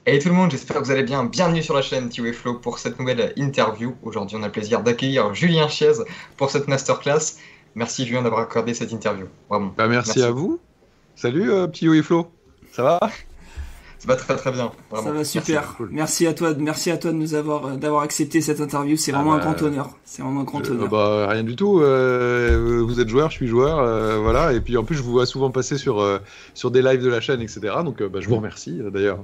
Hey tout le monde, j'espère que vous allez bien. Bienvenue sur la chaîne Tiwo Flow pour cette nouvelle interview. Aujourd'hui, on a le plaisir d'accueillir Julien Chiez pour cette masterclass. Merci Julien d'avoir accordé cette interview. Vraiment, Bah, merci à merci. vous. Salut, petit Yo et Flo. Ça va? Ça va très très bien, Ça vraiment. va Merci. super. Cool. Merci à toi de nous avoir d'avoir accepté cette interview. C'est Ah vraiment un grand bah, honneur. C'est vraiment un grand honneur. bah, rien du tout. Vous êtes joueur, je suis joueur, voilà. Et puis en plus, je vous vois souvent passer sur des lives de la chaîne, etc. Donc, bah, je vous remercie d'ailleurs.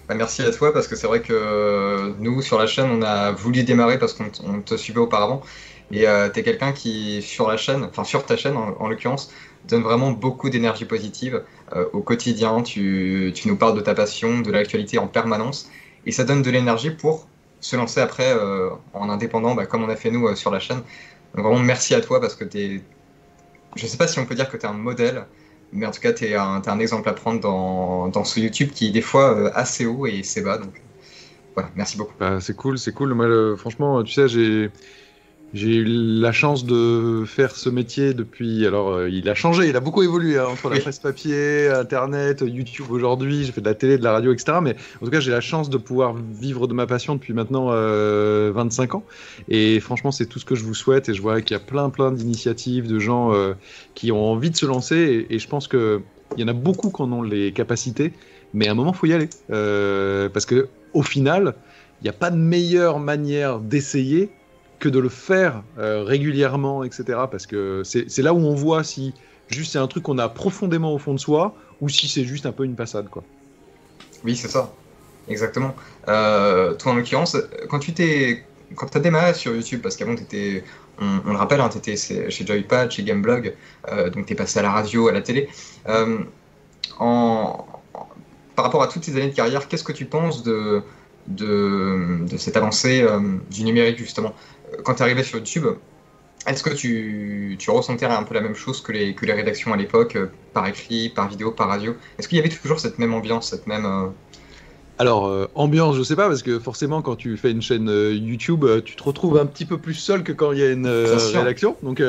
Bah, merci à toi parce que c'est vrai que nous, sur la chaîne, on a voulu démarrer parce qu'on te suivait auparavant. Et t'es quelqu'un qui, sur la chaîne, enfin sur ta chaîne en l'occurrence, donne vraiment beaucoup d'énergie positive au quotidien. Tu nous parles de ta passion, de l'actualité en permanence. Et ça donne de l'énergie pour se lancer après en indépendant, bah, comme on a fait nous sur la chaîne. Donc vraiment merci à toi parce que je sais pas si on peut dire que tu es un modèle, mais en tout cas t'es un exemple à prendre dans ce YouTube qui des fois assez haut et assez bas. Donc voilà, merci beaucoup. Bah, c'est cool, c'est cool. Moi, franchement, tu sais, j'ai eu la chance de faire ce métier depuis. Alors, il a changé, il a beaucoup évolué hein, entre la Oui, presse papier, Internet, YouTube aujourd'hui. J'ai fait de la télé, de la radio, etc. Mais en tout cas, j'ai la chance de pouvoir vivre de ma passion depuis maintenant 25 ans. Et franchement, c'est tout ce que je vous souhaite. Et je vois qu'il y a plein d'initiatives, de gens qui ont envie de se lancer. Et je pense qu'il y en a beaucoup qui en ont les capacités. Mais à un moment, il faut y aller. Parce que au final, il n'y a pas de meilleure manière d'essayer que de le faire régulièrement, etc. Parce que c'est là où on voit si juste c'est un truc qu'on a profondément au fond de soi ou si c'est juste un peu une passade, quoi. oui, c'est ça, exactement. Toi en l'occurrence, quand tu as démarré sur YouTube, parce qu'avant on le rappelle, hein, tu étais chez Joypad, chez Gameblog, donc tu es passé à la radio, à la télé. Euh, en, Par rapport à toutes ces années de carrière, qu'est-ce que tu penses de cette avancée du numérique, justement? Quand tu es arrivé sur YouTube, est-ce que tu ressentais un peu la même chose que les rédactions à l'époque, par écrit, par vidéo, par radio? Est-ce qu'il y avait toujours cette même ambiance, cette même... Alors, ambiance, je sais pas, parce que forcément, quand tu fais une chaîne YouTube, tu te retrouves un petit peu plus seul que quand il y a une Bien sûr. rédaction. Donc,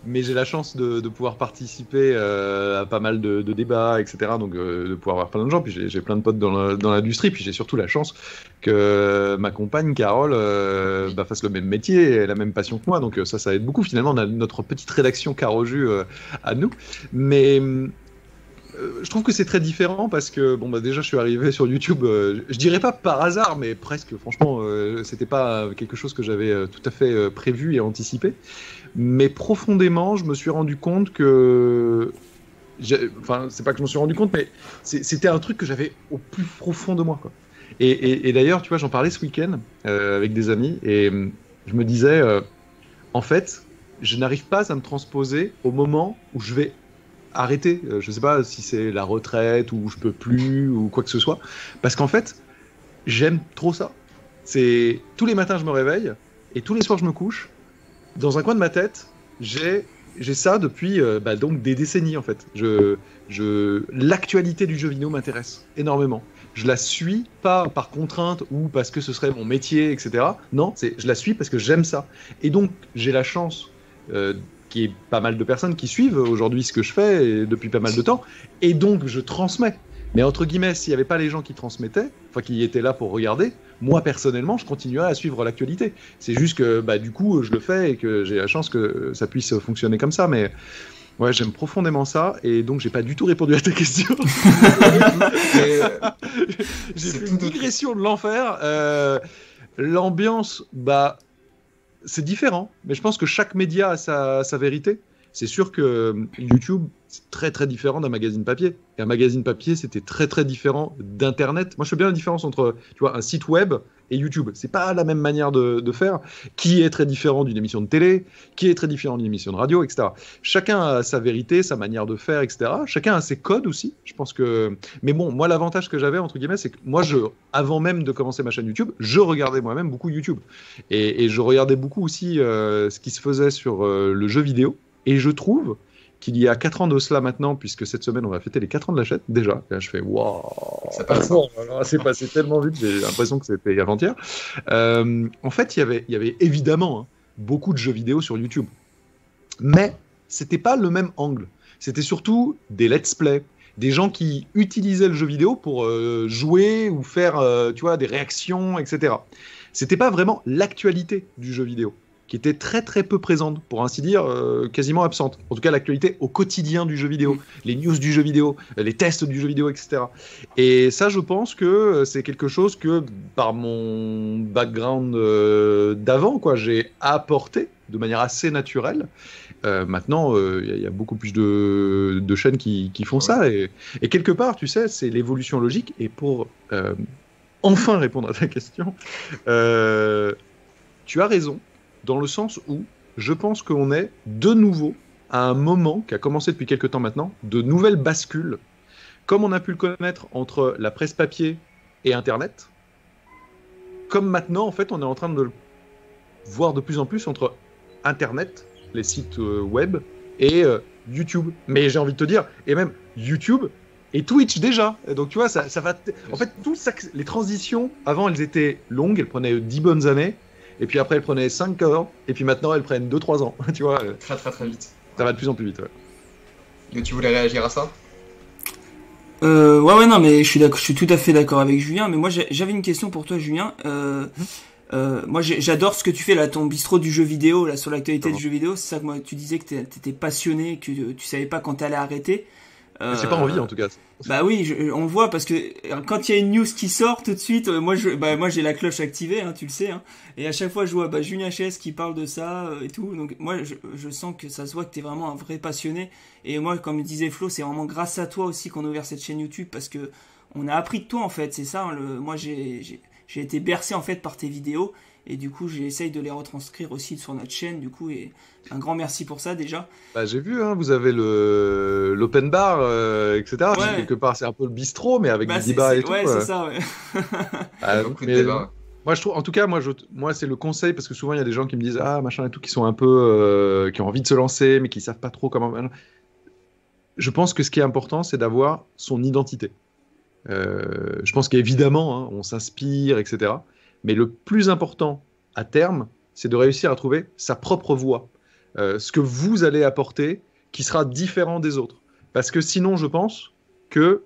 mais j'ai la chance de pouvoir participer à pas mal de débats, etc. Donc, de pouvoir avoir plein de gens. Puis j'ai plein de potes dans l'industrie. Puis j'ai surtout la chance que ma compagne, Carole, Oui. bah, fasse le même métier et la même passion que moi. Donc, ça aide beaucoup. Finalement, on a notre petite rédaction Carojus à nous. Mais. Je trouve que c'est très différent parce que bon bah déjà je suis arrivé sur YouTube, je dirais pas par hasard mais presque. Franchement, c'était pas quelque chose que j'avais tout à fait prévu et anticipé. Mais profondément, je me suis rendu compte que, enfin c'est pas que je me suis rendu compte, mais c'était un truc que j'avais au plus profond de moi quoi. Et d'ailleurs, tu vois, j'en parlais ce week-end avec des amis et je me disais, en fait, je n'arrive pas à me transposer au moment où je vais arrêter. Je sais pas si c'est la retraite ou je peux plus ou quoi que ce soit. Parce qu'en fait, j'aime trop ça. C'est tous les matins je me réveille et tous les soirs je me couche. Dans un coin de ma tête, j'ai ça depuis bah, donc des décennies en fait. L'actualité du jeu vidéo m'intéresse énormément. Je la suis pas par contrainte ou parce que ce serait mon métier, etc. Non, je la suis parce que j'aime ça. Et donc j'ai la chance qu'il y ait pas mal de personnes qui suivent aujourd'hui ce que je fais et depuis pas mal de temps. Et donc je transmets. Mais entre guillemets, s'il n'y avait pas les gens qui transmettaient, enfin qui étaient là pour regarder, moi personnellement, je continuerais à suivre l'actualité. C'est juste que bah, du coup, je le fais et que j'ai la chance que ça puisse fonctionner comme ça. Mais ouais, j'aime profondément ça et donc j'ai pas du tout répondu à ta question. Pas du tout. Mais J'ai c'est fait tout une d'autres. digression de l'enfer. L'ambiance, bah, c'est différent, mais je pense que chaque média a sa vérité. C'est sûr que YouTube, c'est très différent d'un magazine papier. Et un magazine papier, c'était très différent d'Internet. Moi, je fais bien la différence entre, tu vois, un site web et YouTube. C'est pas la même manière de faire, qui est très différent d'une émission de télé, qui est très différent d'une émission de radio, etc. Chacun a sa vérité, sa manière de faire, etc. Chacun a ses codes aussi. Je pense que, mais bon, moi, l'avantage que j'avais entre guillemets, c'est que moi, avant même de commencer ma chaîne YouTube, je regardais moi-même beaucoup YouTube et je regardais beaucoup aussi ce qui se faisait sur le jeu vidéo. Et je trouve qu'il y a 4 ans de cela maintenant, puisque cette semaine on va fêter les 4 ans de la chaîne, déjà. Et là, je fais waouh, Ça passe, hein. c'est passé tellement vite, j'ai l'impression que c'était avant-hier. En fait, il y avait évidemment hein, beaucoup de jeux vidéo sur YouTube, mais c'était pas le même angle. C'était surtout des let's play, des gens qui utilisaient le jeu vidéo pour jouer ou faire tu vois, des réactions, etc. C'était pas vraiment l'actualité du jeu vidéo, qui était très très peu présente, pour ainsi dire, quasiment absente. En tout cas, l'actualité au quotidien du jeu vidéo, les news du jeu vidéo, les tests du jeu vidéo, etc. Et ça, je pense que c'est quelque chose que, par mon background d'avant, quoi, j'ai apporté de manière assez naturelle. Maintenant, il y a beaucoup plus de chaînes qui font ça. Et quelque part, tu sais, c'est l'évolution logique. Et pour enfin répondre à ta question, tu as raison, dans le sens où je pense qu'on est de nouveau à un moment qui a commencé depuis quelques temps maintenant, de nouvelles bascules, comme on a pu le connaître entre la presse papier et Internet, comme maintenant, en fait, on est en train de le voir de plus en plus entre Internet, les sites web, et YouTube. Mais j'ai envie de te dire, et même YouTube et Twitch déjà. Donc tu vois, ça va... En fait, tout ça, les transitions, avant, elles étaient longues, elles prenaient 10 bonnes années, et puis après, elles prenaient 5 ans, et puis maintenant, elles prennent 2-3 ans. Tu vois, très très très vite. Ça va de plus en plus vite, ouais. Et tu voulais réagir à ça? Ouais, non, mais je suis tout à fait d'accord avec Julien, mais moi, j'avais une question pour toi, Julien. Moi, j'adore ce que tu fais là, ton bistrot du jeu vidéo, là, sur l'actualité du jeu vidéo. C'est ça que moi, tu disais que t'étais passionné, que tu savais pas quand t'allais arrêter. C'est pas envie en tout cas. Bah oui, on le voit parce que quand il y a une news qui sort tout de suite, moi j'ai la cloche activée, hein, tu le sais, hein, et à chaque fois je vois Julien Chess qui parle de ça et tout, donc moi je sens que ça se voit que t'es vraiment un vrai passionné, et moi comme disait Flo, c'est vraiment grâce à toi aussi qu'on a ouvert cette chaîne YouTube, parce que on a appris de toi en fait, c'est ça, hein, moi j'ai été bercé en fait par tes vidéos, et du coup j'essaye de les retranscrire aussi sur notre chaîne, du coup, et un grand merci pour ça déjà. Bah, j'ai vu, hein, vous avez l'open bar, etc. Ouais. Quelque part, c'est un peu le bistrot, mais avec des débats et tout. Ouais, c'est ça, ouais. Beaucoup de débats. Moi, je trouve, en tout cas, moi, c'est le conseil, parce que souvent, il y a des gens qui me disent, ah, machin et tout, qui sont un peu, qui ont envie de se lancer, mais qui savent pas trop comment. Je pense que ce qui est important, c'est d'avoir son identité. Je pense qu'évidemment, hein, on s'inspire, etc. Mais le plus important, à terme, c'est de réussir à trouver sa propre voie. Ce que vous allez apporter qui sera différent des autres. Parce que sinon, je pense que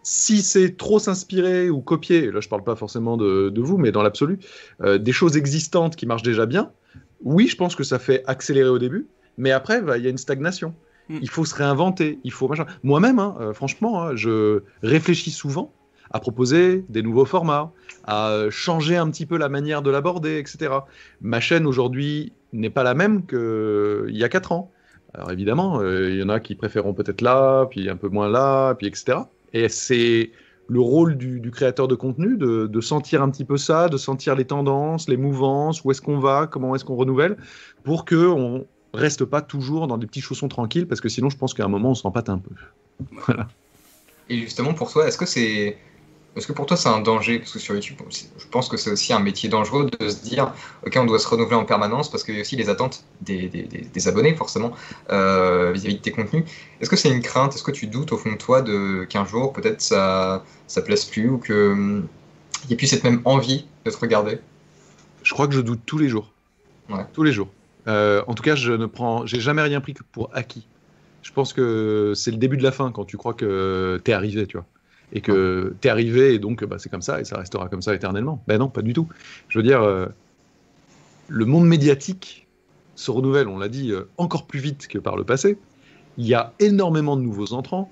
si c'est trop s'inspirer ou copier, là je parle pas forcément de vous, mais dans l'absolu, des choses existantes qui marchent déjà bien, oui, je pense que ça fait accélérer au début, mais après, il y a une stagnation. Il faut se réinventer, il faut machin. Moi-même, hein, franchement, hein, je réfléchis souvent à proposer des nouveaux formats, à changer un petit peu la manière de l'aborder, etc. Ma chaîne aujourd'hui n'est pas la même qu'il y a 4 ans. Alors évidemment, il y en a qui préféreront peut-être là, puis un peu moins là, puis etc. Et c'est le rôle du créateur de contenu de sentir un petit peu ça, de sentir les tendances, les mouvances, où est-ce qu'on va, comment est-ce qu'on renouvelle, pour qu'on reste pas toujours dans des petits chaussons tranquilles, parce que sinon je pense qu'à un moment on s'empâte un peu. Voilà. Et justement pour toi, est-ce que pour toi c'est un danger? Parce que sur YouTube, je pense que c'est aussi un métier dangereux de se dire ok, on doit se renouveler en permanence, parce qu'il y a aussi les attentes des abonnés forcément vis-à-vis de tes contenus. Est-ce que c'est une crainte? Est-ce que tu doutes au fond de toi qu'un jour peut-être ça plaise plus, ou qu'il n'y ait plus cette même envie de te regarder? Je crois que je doute tous les jours. Ouais. Tous les jours. En tout cas, j'ai jamais rien pris pour acquis. Je pense que c'est le début de la fin quand tu crois que t'es arrivé, tu vois. Et que t'es arrivé, et donc c'est comme ça, et ça restera comme ça éternellement. Ben non, pas du tout. Je veux dire, le monde médiatique se renouvelle, on l'a dit, encore plus vite que par le passé. Il y a énormément de nouveaux entrants.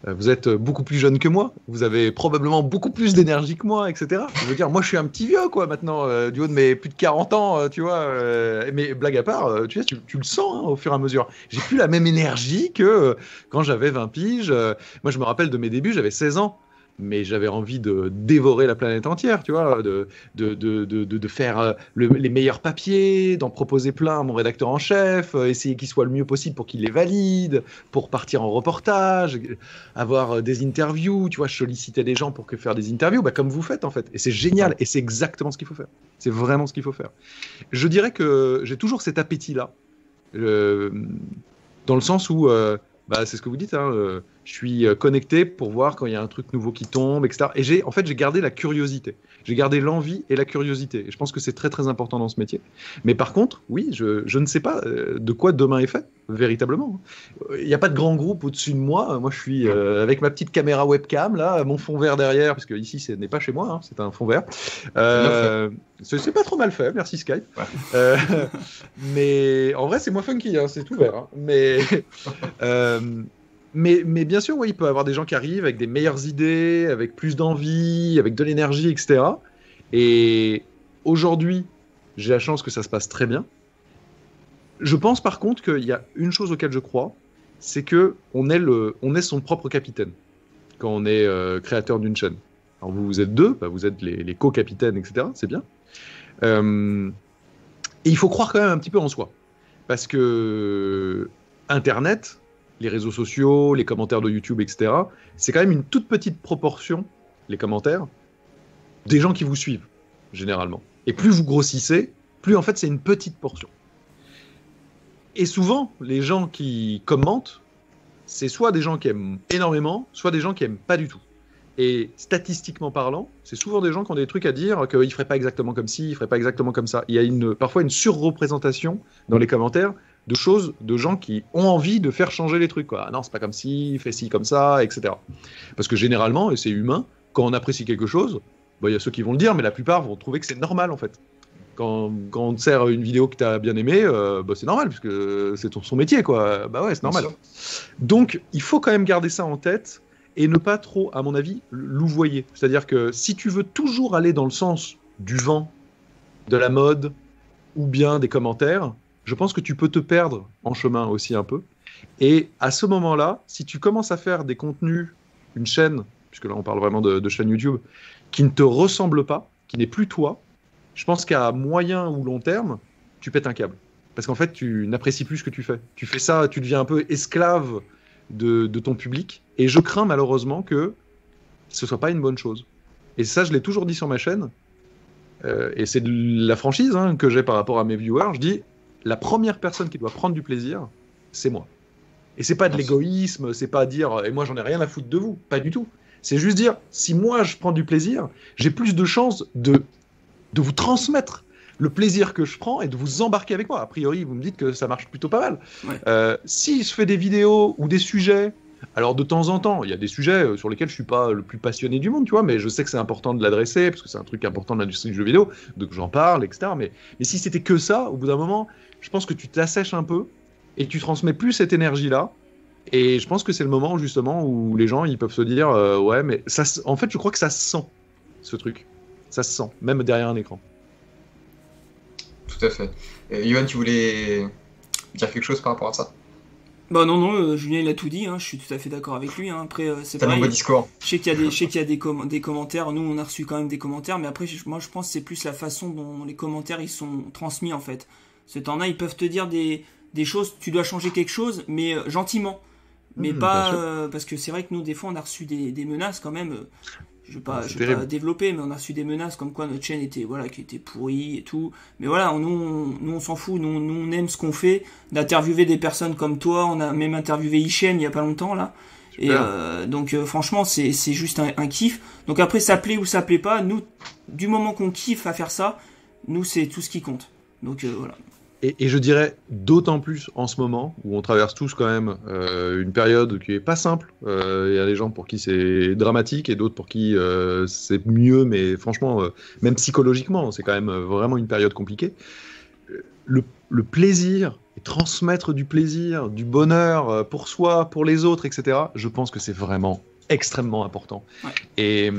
Vous êtes beaucoup plus jeune que moi, vous avez probablement beaucoup plus d'énergie que moi, etc. Je veux dire, moi je suis un petit vieux, quoi, maintenant, du haut de mes plus de 40 ans, tu vois. Mais blague à part, tu le sens hein, au fur et à mesure. J'ai plus la même énergie que quand j'avais 20 piges. Moi je me rappelle de mes débuts, j'avais 16 ans. Mais j'avais envie de dévorer la planète entière, tu vois, de faire les meilleurs papiers, d'en proposer plein à mon rédacteur en chef, essayer qu'il soit le mieux possible pour qu'il les valide, pour partir en reportage, avoir des interviews, tu vois, je sollicitais des gens pour faire des interviews, comme vous faites en fait. Et c'est génial, et c'est exactement ce qu'il faut faire. C'est vraiment ce qu'il faut faire. Je dirais que j'ai toujours cet appétit-là, dans le sens où... c'est ce que vous dites, hein, Je suis connecté pour voir quand il y a un truc nouveau qui tombe, etc. Et j'ai gardé la curiosité. J'ai gardé l'envie et la curiosité. Et je pense que c'est très très important dans ce métier. Mais par contre, oui, je ne sais pas de quoi demain est fait, véritablement. Il n'y a pas de grand groupe au-dessus de moi. Moi, je suis avec ma petite caméra webcam, là, mon fond vert derrière, parce que ici, ce n'est pas chez moi, hein, c'est un fond vert. C'est pas trop mal fait, merci Skype. Ouais. Mais en vrai, c'est moins funky, hein, c'est tout vert. Hein. Mais bien sûr, oui, il peut y avoir des gens qui arrivent avec des meilleures idées, avec plus d'envie, avec de l'énergie, etc. Et aujourd'hui, j'ai la chance que ça se passe très bien. Je pense par contre qu'il y a une chose auquel je crois, c'est qu'on est son propre capitaine quand on est créateur d'une chaîne. Alors vous êtes deux, vous êtes les co-capitaines, etc. C'est bien. Et il faut croire quand même un petit peu en soi. Parce que Internet... les réseaux sociaux, les commentaires de YouTube, etc., c'est quand même une toute petite proportion, les commentaires, des gens qui vous suivent, généralement. Et plus vous grossissez, plus en fait c'est une petite portion. Et souvent, les gens qui commentent, c'est soit des gens qui aiment énormément, soit des gens qui aiment pas du tout. Et statistiquement parlant, c'est souvent des gens qui ont des trucs à dire, qu'ils ne feraient pas exactement comme ci, ils ne feraient pas exactement comme ça. Il y a parfois une surreprésentation dans les commentaires de choses, de gens qui ont envie de faire changer les trucs. Quoi. Ah non, c'est pas comme ci, fais ci comme ça, etc. Parce que généralement, et c'est humain, quand on apprécie quelque chose, il y a ceux qui vont le dire, mais la plupart vont trouver que c'est normal en fait. Quand on te sert une vidéo que tu as bien aimée, c'est normal, puisque c'est son métier, quoi. Bah ouais, c'est normal. Donc, il faut quand même garder ça en tête et ne pas trop, à mon avis, louvoyer. C'est-à-dire que si tu veux toujours aller dans le sens du vent, de la mode, ou bien des commentaires, je pense que tu peux te perdre en chemin aussi un peu. Et à ce moment-là, si tu commences à faire des contenus, une chaîne, puisque là on parle vraiment de chaîne YouTube, qui ne te ressemble pas, qui n'est plus toi, je pense qu'à moyen ou long terme, tu pètes un câble. Parce qu'en fait, tu n'apprécies plus ce que tu fais. Tu fais ça, tu deviens un peu esclave de ton public. Et je crains malheureusement que ce ne soit pas une bonne chose. Et ça, je l'ai toujours dit sur ma chaîne. Et c'est de la franchise que j'ai par rapport à mes viewers. Je dis, la première personne qui doit prendre du plaisir, c'est moi. Et c'est pas de l'égoïsme, c'est pas dire « et moi j'en ai rien à foutre de vous », pas du tout. C'est juste dire, si moi je prends du plaisir, j'ai plus de chances de vous transmettre le plaisir que je prends et de vous embarquer avec moi. A priori, vous me dites que ça marche plutôt pas mal. Ouais. Si je fais des vidéos ou des sujets, alors de temps en temps, il y a des sujets sur lesquels je suis pas le plus passionné du monde, tu vois, mais je sais que c'est important de l'adresser, parce que c'est un truc important de l'industrie du jeu vidéo, donc j'en parle, etc. Mais si c'était que ça, au bout d'un moment, je pense que tu t'assèches un peu et tu transmets plus cette énergie-là. Et je pense que c'est le moment, justement, où les gens, ils peuvent se dire ouais, mais ça, en fait, je crois que ça se sent, ce truc. Ça se sent, même derrière un écran. Tout à fait. Yoann, tu voulais dire quelque chose par rapport à ça? Bah non, Julien il a tout dit, je suis tout à fait d'accord avec lui. Après, c'est pareil. T'as un bon discours. Je sais qu'il y a des commentaires. Nous, on a reçu quand même des commentaires, mais après, moi, je pense que c'est plus la façon dont les commentaires ils sont transmis en fait. Parce que t'en as, ils peuvent te dire des choses, tu dois changer quelque chose, mais gentiment. Mais pas parce que c'est vrai que nous, des fois, on a reçu des menaces quand même. Je vais pas développer, mais on a reçu des menaces comme quoi notre chaîne était qui était pourrie et tout. Mais voilà, nous on s'en fout, nous on aime ce qu'on fait, d'interviewer des personnes comme toi. On a même interviewé Hichem il y a pas longtemps là. Super. Et donc franchement c'est juste un kiff. Donc après ça plaît ou ça plaît pas, nous du moment qu'on kiffe à faire ça, nous c'est tout ce qui compte. Donc voilà. Et je dirais d'autant plus en ce moment où on traverse tous quand même une période qui est pas simple. Il y a des gens pour qui c'est dramatique et d'autres pour qui c'est mieux, mais franchement, même psychologiquement, c'est quand même vraiment une période compliquée. Le plaisir, et transmettre du plaisir, du bonheur pour soi, pour les autres, etc., je pense que c'est vraiment extrêmement important. Ouais. Et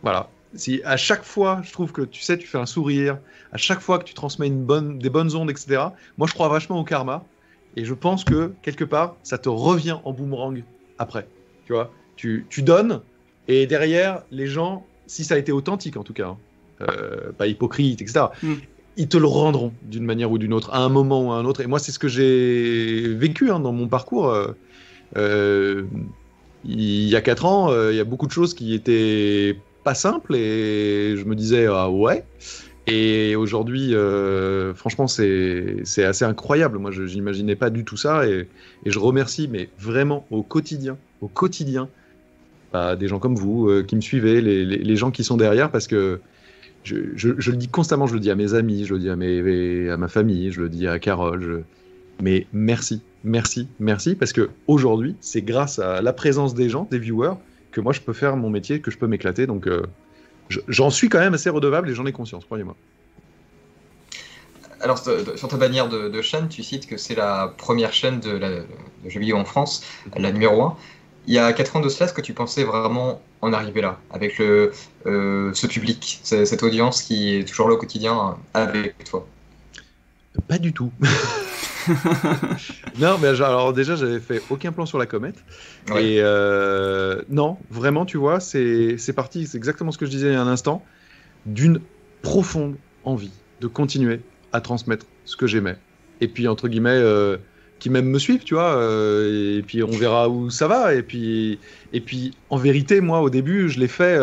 voilà. Si à chaque fois, je trouve que tu fais un sourire, à chaque fois que tu transmets des bonnes ondes, etc., moi je crois vachement au karma, et je pense que quelque part, ça te revient en boomerang après. Tu vois, tu donnes, et derrière, les gens, si ça a été authentique en tout cas, pas hypocrite, etc., ils te le rendront d'une manière ou d'une autre, à un moment ou à un autre. Et moi, c'est ce que j'ai vécu dans mon parcours. Il y a 4 ans, il y a beaucoup de choses qui étaient pas simple et je me disais ouais, et aujourd'hui franchement c'est assez incroyable. Moi j'imaginais pas du tout ça, et je remercie mais vraiment au quotidien au quotidien des gens comme vous qui me suivez, les gens qui sont derrière, parce que je le dis constamment, je le dis à mes amis, je le dis à ma famille, je le dis à Carole, mais merci, parce que aujourd'hui, c'est grâce à la présence des gens, des viewers, que moi je peux faire mon métier, que je peux m'éclater, donc j'en suis quand même assez redevable et j'en ai conscience, croyez-moi. Alors, sur ta bannière de chaîne, tu cites que c'est la première chaîne de jeux vidéo en France, la numéro 1. Il y a 4 ans de cela, est-ce que tu pensais vraiment en arriver là, avec ce public, cette audience qui est toujours là au quotidien avec toi? Pas du tout. Non, mais alors déjà, j'avais fait aucun plan sur la comète. Ouais. Et non, vraiment, tu vois, c'est parti, c'est exactement ce que je disais il y a un instant, d'une profonde envie de continuer à transmettre ce que j'aimais. Et puis, entre guillemets, qui même me suivent, tu vois, et puis on verra où ça va. Et puis en vérité, moi, au début, je l'ai fait,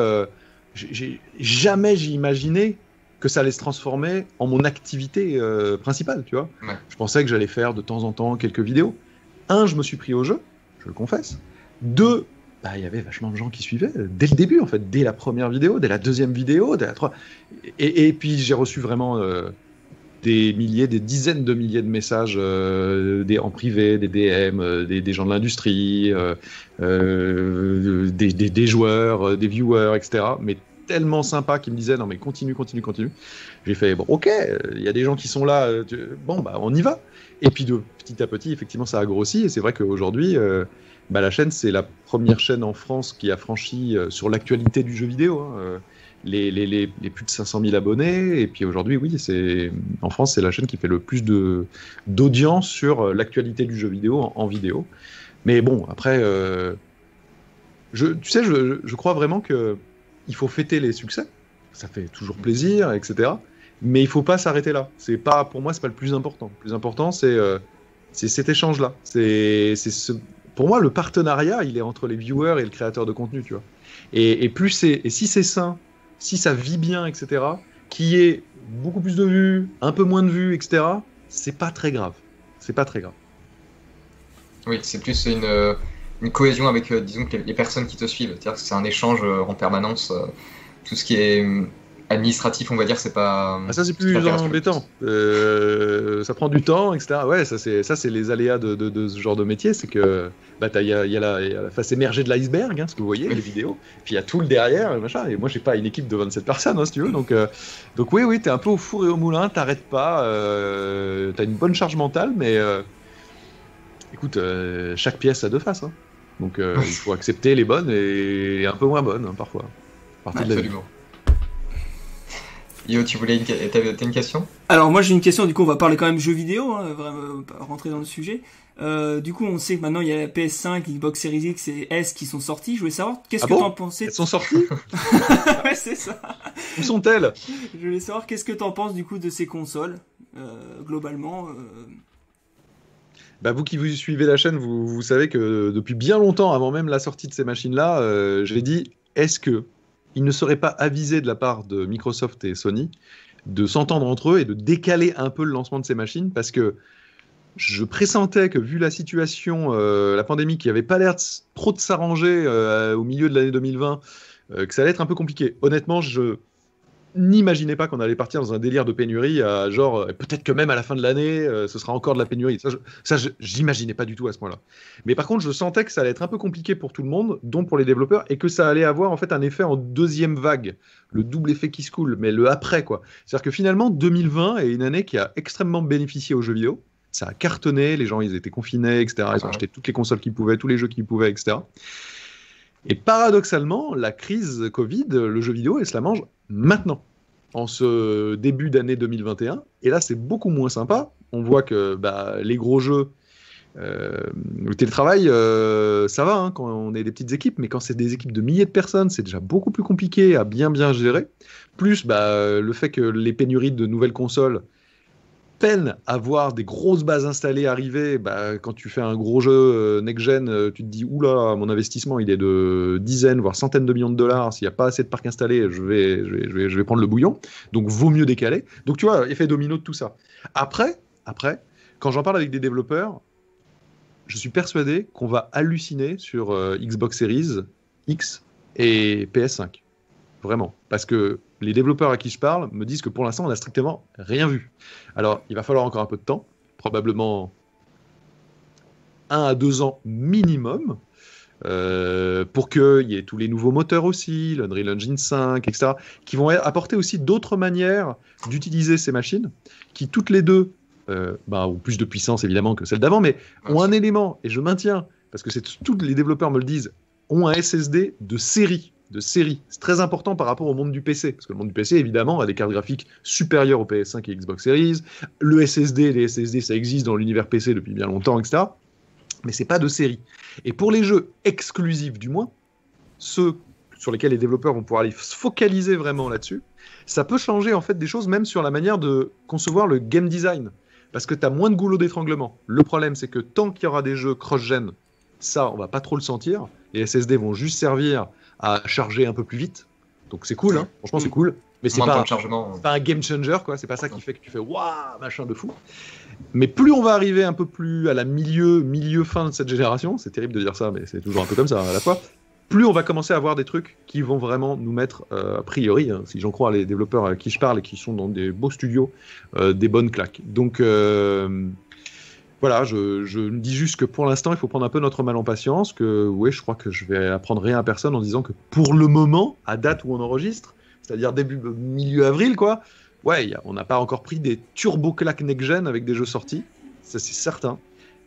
jamais j'ai imaginé que ça allait se transformer en mon activité principale, tu vois. Ouais. Je pensais que j'allais faire de temps en temps quelques vidéos. 1, je me suis pris au jeu, je le confesse. 2, il y avait vachement de gens qui suivaient dès le début, en fait, dès la première vidéo, dès la deuxième vidéo, dès la 3. Et puis j'ai reçu vraiment des milliers, des dizaines de milliers de messages en privé, des DM, des gens de l'industrie, des joueurs, des viewers, etc. Mais tellement sympa qui me disaient non mais continue. J'ai fait bon ok, il y a des gens qui sont là, on y va. Et puis de petit à petit effectivement ça a grossi et c'est vrai qu'aujourd'hui la chaîne c'est la première chaîne en France qui a franchi sur l'actualité du jeu vidéo. Les plus de 500 000 abonnés et puis aujourd'hui oui en France c'est la chaîne qui fait le plus d'audience sur l'actualité du jeu vidéo en vidéo. Mais bon après je crois vraiment que il faut fêter les succès, ça fait toujours plaisir, etc. Mais il faut pas s'arrêter là. Pour moi, c'est pas le plus important. Le plus important, c'est cet échange-là. Pour moi, le partenariat, il est entre les viewers et le créateur de contenu, tu vois. Et si c'est sain, si ça vit bien, etc., qu'il y ait beaucoup plus de vues, un peu moins de vues, etc., c'est pas très grave. C'est pas très grave. Oui, c'est plus une cohésion avec, disons, que les personnes qui te suivent. C'est-à-dire que c'est un échange en permanence. Tout ce qui est administratif, on va dire, c'est pas... ça, c'est plus embêtant. Ça prend du temps, etc. Ouais, ça, c'est les aléas de ce genre de métier. C'est que il y a la face émergée de l'iceberg, ce que vous voyez, les vidéos. Puis il y a tout le derrière, machin. Et moi, j'ai pas une équipe de 27 personnes, si tu veux. Donc oui, t'es un peu au four et au moulin, t'arrêtes pas. T'as une bonne charge mentale, mais... écoute, chaque pièce a deux faces. Donc il faut accepter les bonnes et un peu moins bonnes, parfois. Absolument. Yo, t'avais une question? Alors moi j'ai une question, du coup on va parler quand même jeux vidéo, vraiment, rentrer dans le sujet. Du coup on sait que maintenant il y a la PS5, Xbox Series X et S qui sont sortis. Je voulais savoir, qu'est-ce que t'en pensais? Elles sont sorties? Ouais, c'est ça. Où sont-elles? Je voulais savoir qu'est-ce que t'en penses du coup de ces consoles, globalement. Vous qui vous suivez la chaîne, vous savez que depuis bien longtemps, avant même la sortie de ces machines-là, j'ai dit, est-ce que il ne serait pas avisé de la part de Microsoft et Sony de s'entendre entre eux et de décaler un peu le lancement de ces machines, parce que je pressentais que, vu la situation, la pandémie qui n'avait pas l'air trop de s'arranger au milieu de l'année 2020, que ça allait être un peu compliqué. Honnêtement, je n'imaginais pas qu'on allait partir dans un délire de pénurie, genre peut-être que même à la fin de l'année, ce sera encore de la pénurie. Ça, j'imaginais pas du tout à ce point-là. Mais par contre, je sentais que ça allait être un peu compliqué pour tout le monde, dont pour les développeurs, et que ça allait avoir en fait un effet en deuxième vague, le double effet qui se coule, mais le après, quoi. C'est-à-dire que finalement, 2020 est une année qui a extrêmement bénéficié aux jeux vidéo. Ça a cartonné, les gens ils étaient confinés, etc. Ils ont acheté toutes les consoles qu'ils pouvaient, tous les jeux qu'ils pouvaient, etc. Et paradoxalement, la crise Covid, le jeu vidéo, elle se la mange maintenant, en ce début d'année 2021. Et là, c'est beaucoup moins sympa. On voit que les gros jeux, le télétravail, ça va quand on est des petites équipes, mais quand c'est des équipes de milliers de personnes, c'est déjà beaucoup plus compliqué à bien gérer. Plus le fait que les pénuries de nouvelles consoles peinent à voir des grosses bases installées arriver. Quand tu fais un gros jeu next-gen, tu te dis oula, mon investissement il est de dizaines voire centaines de millions de dollars. S'il n'y a pas assez de parcs installés, je vais prendre le bouillon. Donc vaut mieux décaler. Donc tu vois, effet domino de tout ça. Après, quand j'en parle avec des développeurs, je suis persuadé qu'on va halluciner sur Xbox Series X et PS5. Vraiment. Parce que les développeurs à qui je parle me disent que pour l'instant, on n'a strictement rien vu. Alors, il va falloir encore un peu de temps, probablement 1 à 2 ans minimum, pour qu'il y ait tous les nouveaux moteurs aussi, l'Unreal Engine 5, etc., qui vont apporter aussi d'autres manières d'utiliser ces machines, qui toutes les deux ont plus de puissance évidemment que celle d'avant, mais ont un élément, et je maintiens, parce que tous les développeurs me le disent, ont un SSD de série. C'est très important par rapport au monde du PC, parce que le monde du PC, évidemment, a des cartes graphiques supérieures au PS5 et Xbox Series. Les SSD, ça existe dans l'univers PC depuis bien longtemps, etc. Mais c'est pas de série. Et pour les jeux exclusifs, du moins, ceux sur lesquels les développeurs vont pouvoir aller se focaliser vraiment là-dessus, ça peut changer en fait des choses, même sur la manière de concevoir le game design. Parce que tu as moins de goulot d'étranglement. Le problème, c'est que tant qu'il y aura des jeux cross-gen, ça, on va pas trop le sentir. Les SSD vont juste servir à charger un peu plus vite. Donc c'est cool, hein. Franchement c'est cool. Mais c'est pas un game changer, quoi. C'est pas ça qui fait que tu fais waouh, machin de fou. Mais plus on va arriver un peu plus à la milieu-fin de cette génération, c'est terrible de dire ça, mais c'est toujours un peu comme ça à la fois, plus on va commencer à avoir des trucs qui vont vraiment nous mettre, a priori, hein, si j'en crois les développeurs à qui je parle et qui sont dans des beaux studios, des bonnes claques. Donc voilà, je me dis juste que pour l'instant, il faut prendre un peu notre mal en patience, que oui, je crois que je vais apprendre rien à personne en disant que pour le moment, à date où on enregistre, c'est-à-dire milieu avril, quoi, ouais, on n'a pas encore pris des turbo-claques next-gen avec des jeux sortis, ça c'est certain,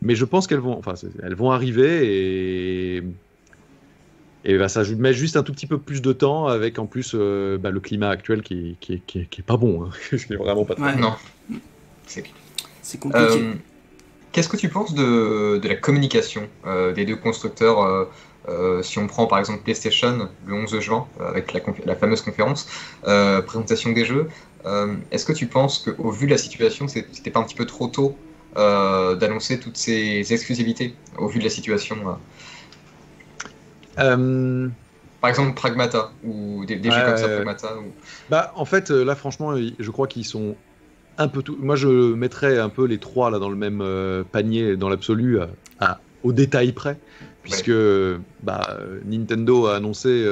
mais je pense qu'elles vont arriver et ça met juste un tout petit peu plus de temps avec en plus le climat actuel qui est pas bon, hein, qui est vraiment pas très bon. Non, c'est compliqué. Qu'est-ce que tu penses de la communication des deux constructeurs si on prend par exemple PlayStation le 11 juin avec la fameuse conférence, présentation des jeux, est-ce que tu penses qu'au vu de la situation, c'était pas un petit peu trop tôt d'annoncer toutes ces exclusivités au vu de la situation Par exemple Pragmata ou des jeux comme ça, Pragmata En fait, là franchement, je crois qu'ils sont un peu tout. Moi, je mettrais un peu les trois là dans le même panier dans l'absolu, au détail près, puisque Nintendo a annoncé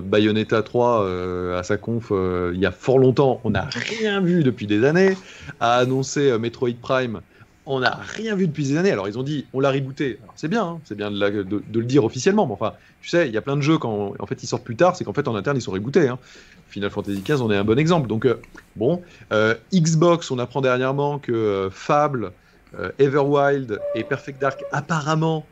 Bayonetta 3 à sa conf il y a fort longtemps. On n'a rien vu depuis des années. A annoncé Metroid Prime. On n'a rien vu depuis des années. Alors ils ont dit on l'a rebooté. Alors, c'est bien, hein, c'est bien de le dire officiellement. Mais enfin, tu sais, il y a plein de jeux quand en fait ils sortent plus tard, c'est qu'en fait en interne ils sont rebootés. Hein. Final Fantasy XV en est un bon exemple. Donc Xbox, on apprend dernièrement que Fable, Everwild et Perfect Dark apparemment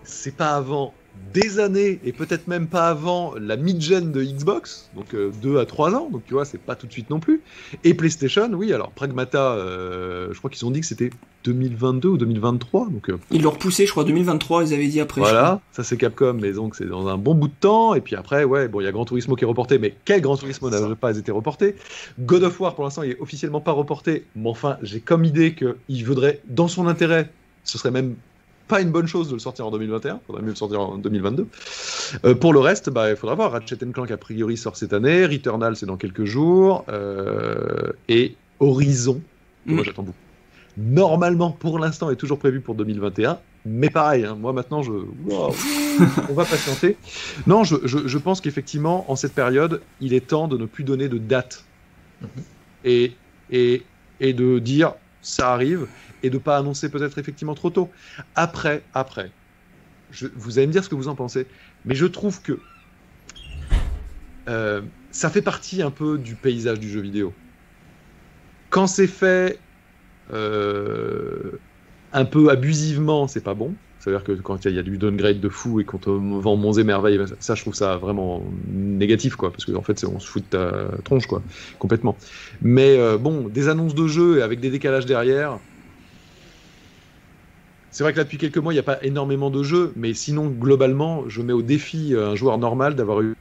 c'est pas avant des années et peut-être même pas avant la mid-gen de Xbox, donc 2 à 3 ans, donc tu vois, c'est pas tout de suite non plus. Et PlayStation, oui, alors Pragmata, je crois qu'ils ont dit que c'était 2022 ou 2023. Donc, ils l'ont repoussé, je crois, 2023, ils avaient dit après. Voilà, ça c'est Capcom, mais donc c'est dans un bon bout de temps. Et puis après, il y a Gran Turismo qui est reporté, mais quel Gran Turismo n'a pas été reporté? God of War, pour l'instant, il est officiellement pas reporté, mais enfin, j'ai comme idée qu'il voudrait, dans son intérêt, ce serait même pas une bonne chose de le sortir en 2021, il faudrait mieux le sortir en 2022. Pour le reste, il faudra voir. Ratchet & Clank a priori sort cette année, Returnal c'est dans quelques jours, et Horizon, moi j'attends beaucoup. Normalement, pour l'instant, est toujours prévu pour 2021, mais pareil, hein, moi maintenant, on va patienter. Non, je pense qu'effectivement, en cette période, il est temps de ne plus donner de date. Et de dire, ça arrive, et de ne pas annoncer peut-être effectivement trop tôt. Après, vous allez me dire ce que vous en pensez, mais je trouve que ça fait partie un peu du paysage du jeu vidéo. Quand c'est fait un peu abusivement, c'est pas bon. C'est-à-dire que quand il y a du downgrade de fou et quand on vend monts et merveilles, ça je trouve ça vraiment négatif, quoi, parce qu'en fait on se fout de ta tronche, quoi, complètement. Mais des annonces de jeux avec des décalages derrière. C'est vrai que là, depuis quelques mois, il n'y a pas énormément de jeux, mais sinon, globalement, je mets au défi un joueur normal d'avoir eu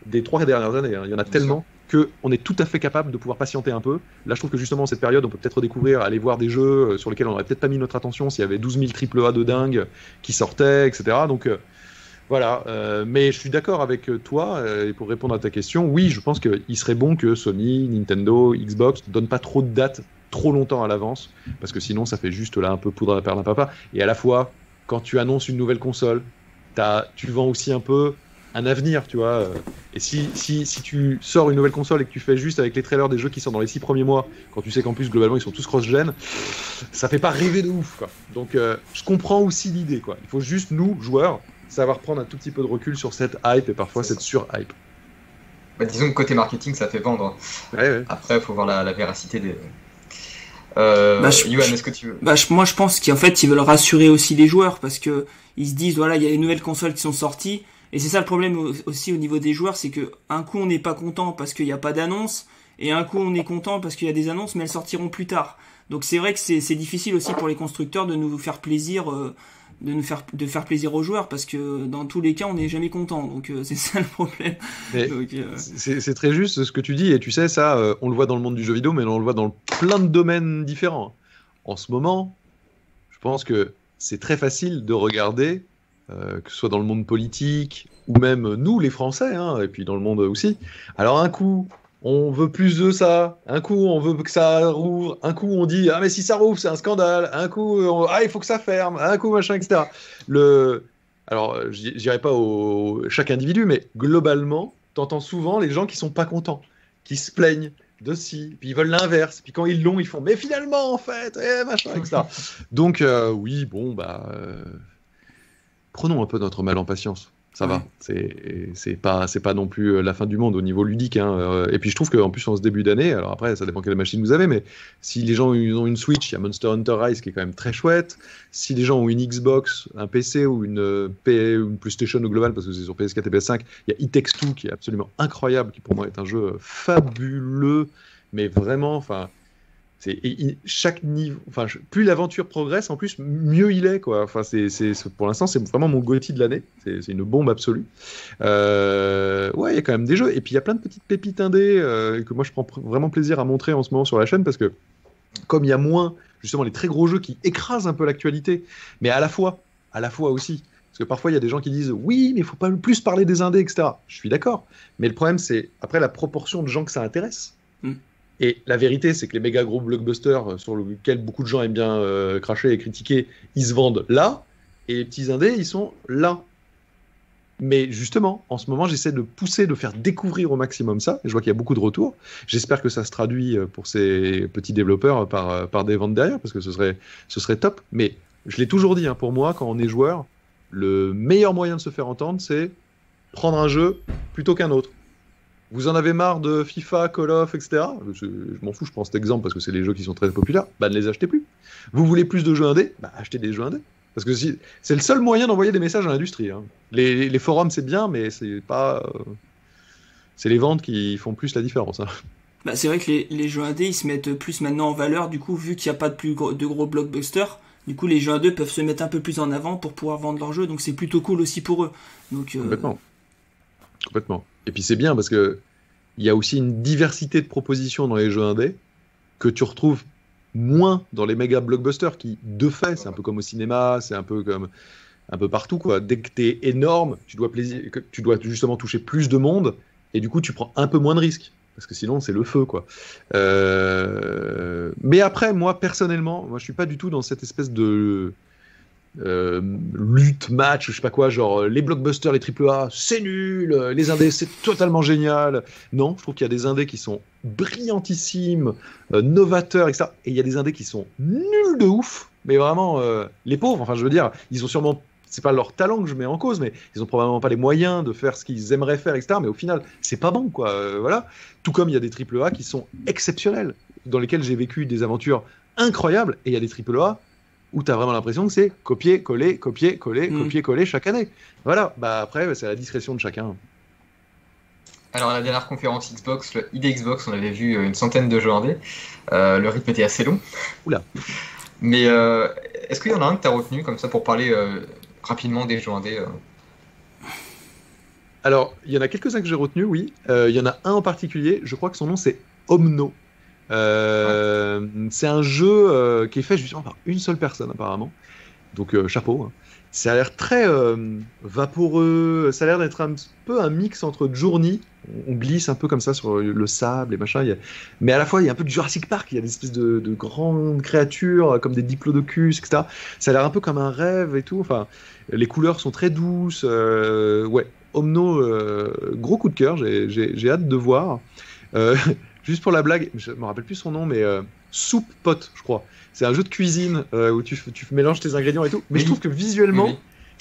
des 3 dernières années. Hein. Il y en a tellement qu'on est tout à fait capable de pouvoir patienter un peu. Là, je trouve que justement, cette période, on peut peut-être redécouvrir, aller voir des jeux sur lesquels on n'aurait peut-être pas mis notre attention s'il y avait 12 000 AAA de dingue qui sortaient, etc. Donc, Voilà, mais je suis d'accord avec toi, et pour répondre à ta question, oui, je pense qu'il serait bon que Sony, Nintendo, Xbox ne donnent pas trop de dates trop longtemps à l'avance, parce que sinon ça fait juste là un peu poudre à la perle à papa, et à la fois, quand tu annonces une nouvelle console, tu vends aussi un peu un avenir, tu vois, et si tu sors une nouvelle console et que tu fais juste avec les trailers des jeux qui sortent dans les 6 premiers mois, quand tu sais qu'en plus globalement ils sont tous cross-gen, ça fait pas rêver de ouf, quoi. Donc je comprends aussi l'idée, quoi. Il faut juste, nous, joueurs, savoir prendre un tout petit peu de recul sur cette hype et parfois cette sur-hype. Bah, disons que côté marketing, ça fait vendre. Ouais. Après, il faut voir la véracité des. Yoann, est-ce que tu veux moi je pense qu'en fait ils veulent rassurer aussi les joueurs parce que ils se disent voilà il y a les nouvelles consoles qui sont sorties et c'est ça le problème aussi au niveau des joueurs, c'est que un coup on n'est pas content parce qu'il n'y a pas d'annonce et un coup on est content parce qu'il y a des annonces mais elles sortiront plus tard. Donc c'est vrai que c'est difficile aussi pour les constructeurs de nous faire plaisir, de faire plaisir aux joueurs parce que dans tous les cas on n'est jamais content. Donc c'est ça le problème. Donc, c'est très juste ce que tu dis et tu sais ça, on le voit dans le monde du jeu vidéo mais on le voit dans plein de domaines différents. En ce moment, je pense que c'est très facile de regarder, que ce soit dans le monde politique ou même nous les Français, hein, et puis dans le monde aussi. Alors un coup on veut plus de ça, un coup on veut que ça rouvre, un coup on dit ah mais si ça rouvre c'est un scandale, un coup il faut que ça ferme, un coup machin, etc. Alors j'irai pas chaque individu, mais globalement t'entends souvent les gens qui sont pas contents, qui se plaignent de ci, puis ils veulent l'inverse, puis quand ils l'ont ils font mais finalement en fait, machin, etc. Donc oui bon prenons un peu notre mal en patience. Ça va, c'est pas non plus la fin du monde au niveau ludique, hein. Et puis je trouve qu'en plus en ce début d'année, alors après ça dépend quelle machine vous avez, mais si les gens ils ont une Switch, il y a Monster Hunter Rise qui est quand même très chouette. Si les gens ont une Xbox, un PC ou une PlayStation au global, parce que c'est sur PS4 et PS5, il y a It Takes Two qui est absolument incroyable, qui pour moi est un jeu fabuleux, mais vraiment, enfin. Chaque niveau, enfin, plus l'aventure progresse, en plus mieux il est, quoi. Enfin, pour l'instant c'est vraiment mon GOTY de l'année. C'est une bombe absolue. Ouais, il y a quand même des jeux et puis il y a plein de petites pépites indées que moi je prends vraiment plaisir à montrer en ce moment sur la chaîne parce que comme il y a moins justement les très gros jeux qui écrasent un peu l'actualité, mais à la fois aussi. Parce que parfois, il y a des gens qui disent oui, mais il faut pas plus parler des indés, etc. Je suis d'accord. Mais le problème, c'est après la proportion de gens que ça intéresse. Et la vérité, c'est que les méga gros blockbusters sur lesquels beaucoup de gens aiment bien cracher et critiquer, ils se vendent là, et les petits indés, ils sont là. Mais justement, en ce moment, j'essaie de pousser, de faire découvrir au maximum ça, et je vois qu'il y a beaucoup de retours. J'espère que ça se traduit pour ces petits développeurs par des ventes derrière, parce que ce serait top. Mais je l'ai toujours dit, hein, pour moi, quand on est joueur, le meilleur moyen de se faire entendre, c'est prendre un jeu plutôt qu'un autre. Vous en avez marre de FIFA, Call of, etc. Je m'en fous, je prends cet exemple parce que c'est les jeux qui sont très populaires. Bah, ne les achetez plus. Vous voulez plus de jeux indés? Bah, achetez des jeux indés. Parce que c'est le seul moyen d'envoyer des messages à l'industrie. Hein. Les forums, c'est bien, mais c'est pas. C'est les ventes qui font plus la différence. Hein. Bah, c'est vrai que les jeux indés, ils se mettent plus maintenant en valeur, du coup, vu qu'il n'y a pas de gros blockbusters. Du coup, les jeux indés peuvent se mettre un peu plus en avant pour pouvoir vendre leurs jeux, donc c'est plutôt cool aussi pour eux. Donc, Complètement. Et puis c'est bien parce que il y a aussi une diversité de propositions dans les jeux indés que tu retrouves moins dans les méga blockbusters qui, de fait, c'est un peu comme au cinéma, c'est un peu comme un peu partout, quoi. Dès que t'es énorme, tu dois justement toucher plus de monde et du coup tu prends un peu moins de risques parce que sinon c'est le feu, quoi. Mais après, moi personnellement, je suis pas du tout dans cette espèce de lutte, match, je sais pas quoi, genre les blockbusters, les AAA, c'est nul, les indés, c'est totalement génial. Non, je trouve qu'il y a des indés qui sont brillantissimes, novateurs, etc. Et il y a des indés qui sont nuls de ouf, mais vraiment, les pauvres, enfin, je veux dire, ils ont sûrement, c'est pas leur talent que je mets en cause, mais ils ont probablement pas les moyens de faire ce qu'ils aimeraient faire, etc. Mais au final, c'est pas bon, quoi. Voilà. Tout comme il y a des AAA qui sont exceptionnels, dans lesquels j'ai vécu des aventures incroyables, et il y a des AAA où tu as vraiment l'impression que c'est copier-coller chaque année. Voilà, bah après, c'est à la discrétion de chacun. Alors, à la dernière conférence Xbox, le ID Xbox, on avait vu une centaine de jeux indés. Le rythme était assez long. Oula. Mais est-ce qu'il y en a un que tu as retenu, comme ça, pour parler rapidement des jeux indés Alors, il y en a quelques-uns que j'ai retenus, oui. Il y en a un en particulier, je crois que son nom c'est Omno. C'est un jeu qui est fait justement par une seule personne apparemment, donc chapeau. Hein. Ça a l'air très vaporeux, ça a l'air d'être un peu un mix entre Journey, on glisse un peu comme ça sur le sable et machin, mais à la fois il y a un peu de Jurassic Park, il y a des espèces de grandes créatures comme des diplodocus, etc. Ça a l'air un peu comme un rêve et tout, enfin, les couleurs sont très douces, ouais, Omno, gros coup de cœur, j'ai hâte de voir. Euh, Juste pour la blague, je me rappelle plus son nom, mais Soup Pot, je crois. C'est un jeu de cuisine où tu mélanges tes ingrédients et tout. Mais je trouve que visuellement,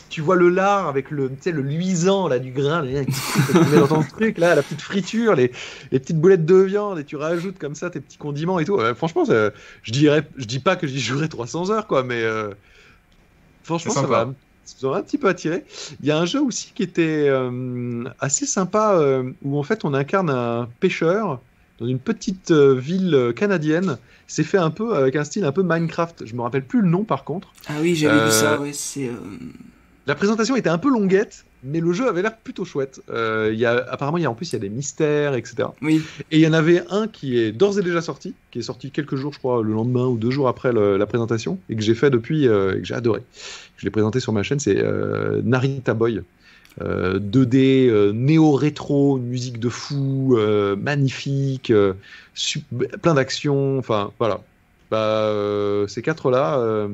tu vois le lard avec le luisant là, du grain, là, tu mets dans ton truc, là, la petite friture, les petites boulettes de viande, et tu rajoutes comme ça tes petits condiments et tout. Franchement, je dis pas que j'y jouerai 300 heures, quoi, mais franchement, ça m'a un petit peu attiré. Il y a un jeu aussi qui était assez sympa où en fait on incarne un pêcheur dans une petite ville canadienne. C'est fait un peu avec un style un peu Minecraft. Je me rappelle plus le nom par contre. Ah oui, j'avais vu ça. Ouais, c'est. La présentation était un peu longuette, mais le jeu avait l'air plutôt chouette. Apparemment, en plus, il y a des mystères, etc. Oui. Et il y en avait un qui est d'ores et déjà sorti, qui est sorti quelques jours, je crois, le lendemain ou 2 jours après la présentation, et que j'ai fait depuis, et que j'ai adoré. Je l'ai présenté sur ma chaîne, c'est Narita Boy. 2D, néo-rétro, une musique de fou, magnifique, plein d'actions, enfin voilà. Ces 4-là,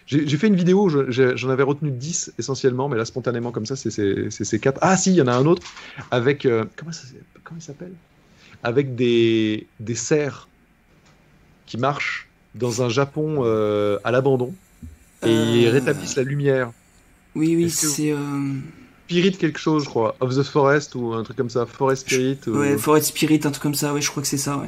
j'ai fait une vidéo, j'en avais retenu 10 essentiellement, mais là spontanément comme ça, c'est ces 4. Ah si, il y en a un autre avec, comment il s'appelle ? Avec des cerfs qui marchent dans un Japon à l'abandon et ils rétablissent la lumière. Oui, c'est... Spirit quelque chose, je crois. Of the Forest ou un truc comme ça. Forest Spirit. Ouais, Forest Spirit, un truc comme ça. Ouais, je crois que c'est ça, ouais.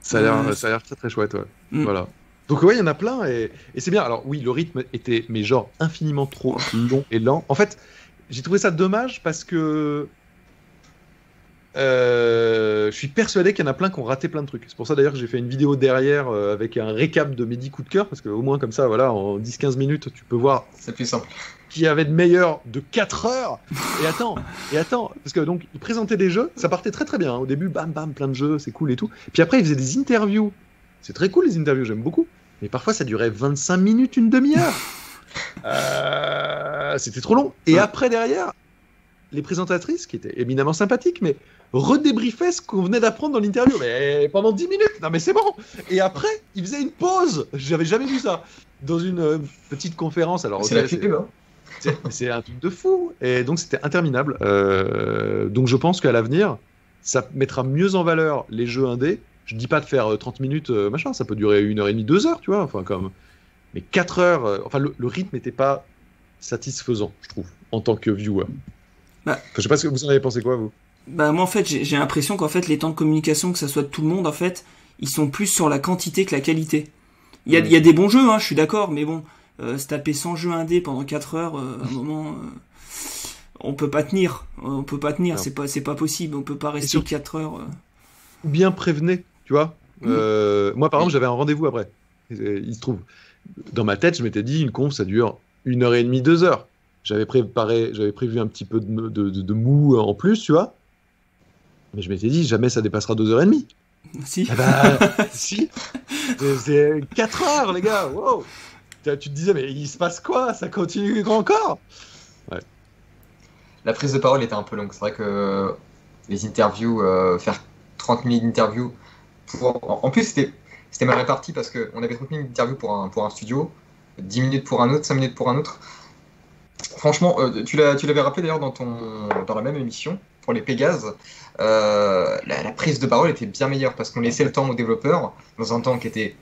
Ça a l'air très très chouette, ouais. Voilà. Donc ouais, il y en a plein et c'est bien. Alors oui, le rythme était, mais genre, infiniment trop long et lent. En fait, j'ai trouvé ça dommage parce que je suis persuadé qu'il y en a plein qui ont raté plein de trucs. C'est pour ça d'ailleurs que j'ai fait une vidéo derrière avec un récap de mes 10 coups de cœur, parce qu'au moins comme ça, voilà, en 10-15 minutes, tu peux voir. C'est plus simple. Qui avait de meilleur de 4 heures. Et attends, parce que donc ils présentaient des jeux, ça partait très très bien. Au début, bam bam, plein de jeux, c'est cool et tout. Puis après, ils faisaient des interviews. C'est très cool les interviews, j'aime beaucoup. Mais parfois, ça durait 25 minutes, une demi-heure. C'était trop long. Et après, derrière, les présentatrices, qui étaient éminemment sympathiques, mais redébriefaient ce qu'on venait d'apprendre dans l'interview. Mais pendant 10 minutes, non mais c'est bon. Et après, ils faisaient une pause. J'avais jamais vu ça. Dans une petite conférence. Alors, c'est la pub, hein. C'est un truc de fou. Et donc, c'était interminable. Donc, je pense qu'à l'avenir, ça mettra mieux en valeur les jeux indés. Je dis pas de faire 30 minutes, machin. Ça peut durer 1h30, 2 heures, tu vois. Enfin, comme... Mais 4 heures... Enfin, le rythme n'était pas satisfaisant, je trouve, en tant que viewer. Enfin, je sais pas ce que vous en avez pensé quoi, vous. Moi, en fait, j'ai l'impression qu'en fait, les temps de communication, que ça soit de tout le monde, en fait, ils sont plus sur la quantité que la qualité. Il y a des bons jeux, hein, je suis d'accord, mais bon... se taper 100 jeux indés pendant 4 heures, à un moment, on peut pas tenir. C'est pas possible. On peut pas rester 4 heures. Ou bien prévenez, tu vois. Moi, par exemple, j'avais un rendez-vous après. Il se trouve, dans ma tête, je m'étais dit, une conf, ça dure 1h30, 2 heures. J'avais prévu un petit peu de mou en plus, tu vois. Mais je m'étais dit, jamais ça dépassera 2h30. Si. Si. C'est 4 heures, les gars. Wow. Tu te disais, mais il se passe quoi? Ça continue encore? Ouais. La prise de parole était un peu longue. C'est vrai que les interviews, faire 30 minutes d'interview, en plus c'était mal réparti parce qu'on avait 30 minutes d'interview pour un studio, 10 minutes pour un autre, 5 minutes pour un autre. Franchement, tu l'avais rappelé d'ailleurs dans la même émission, pour les Pégases, la prise de parole était bien meilleure parce qu'on laissait le temps aux développeurs, dans un temps qui était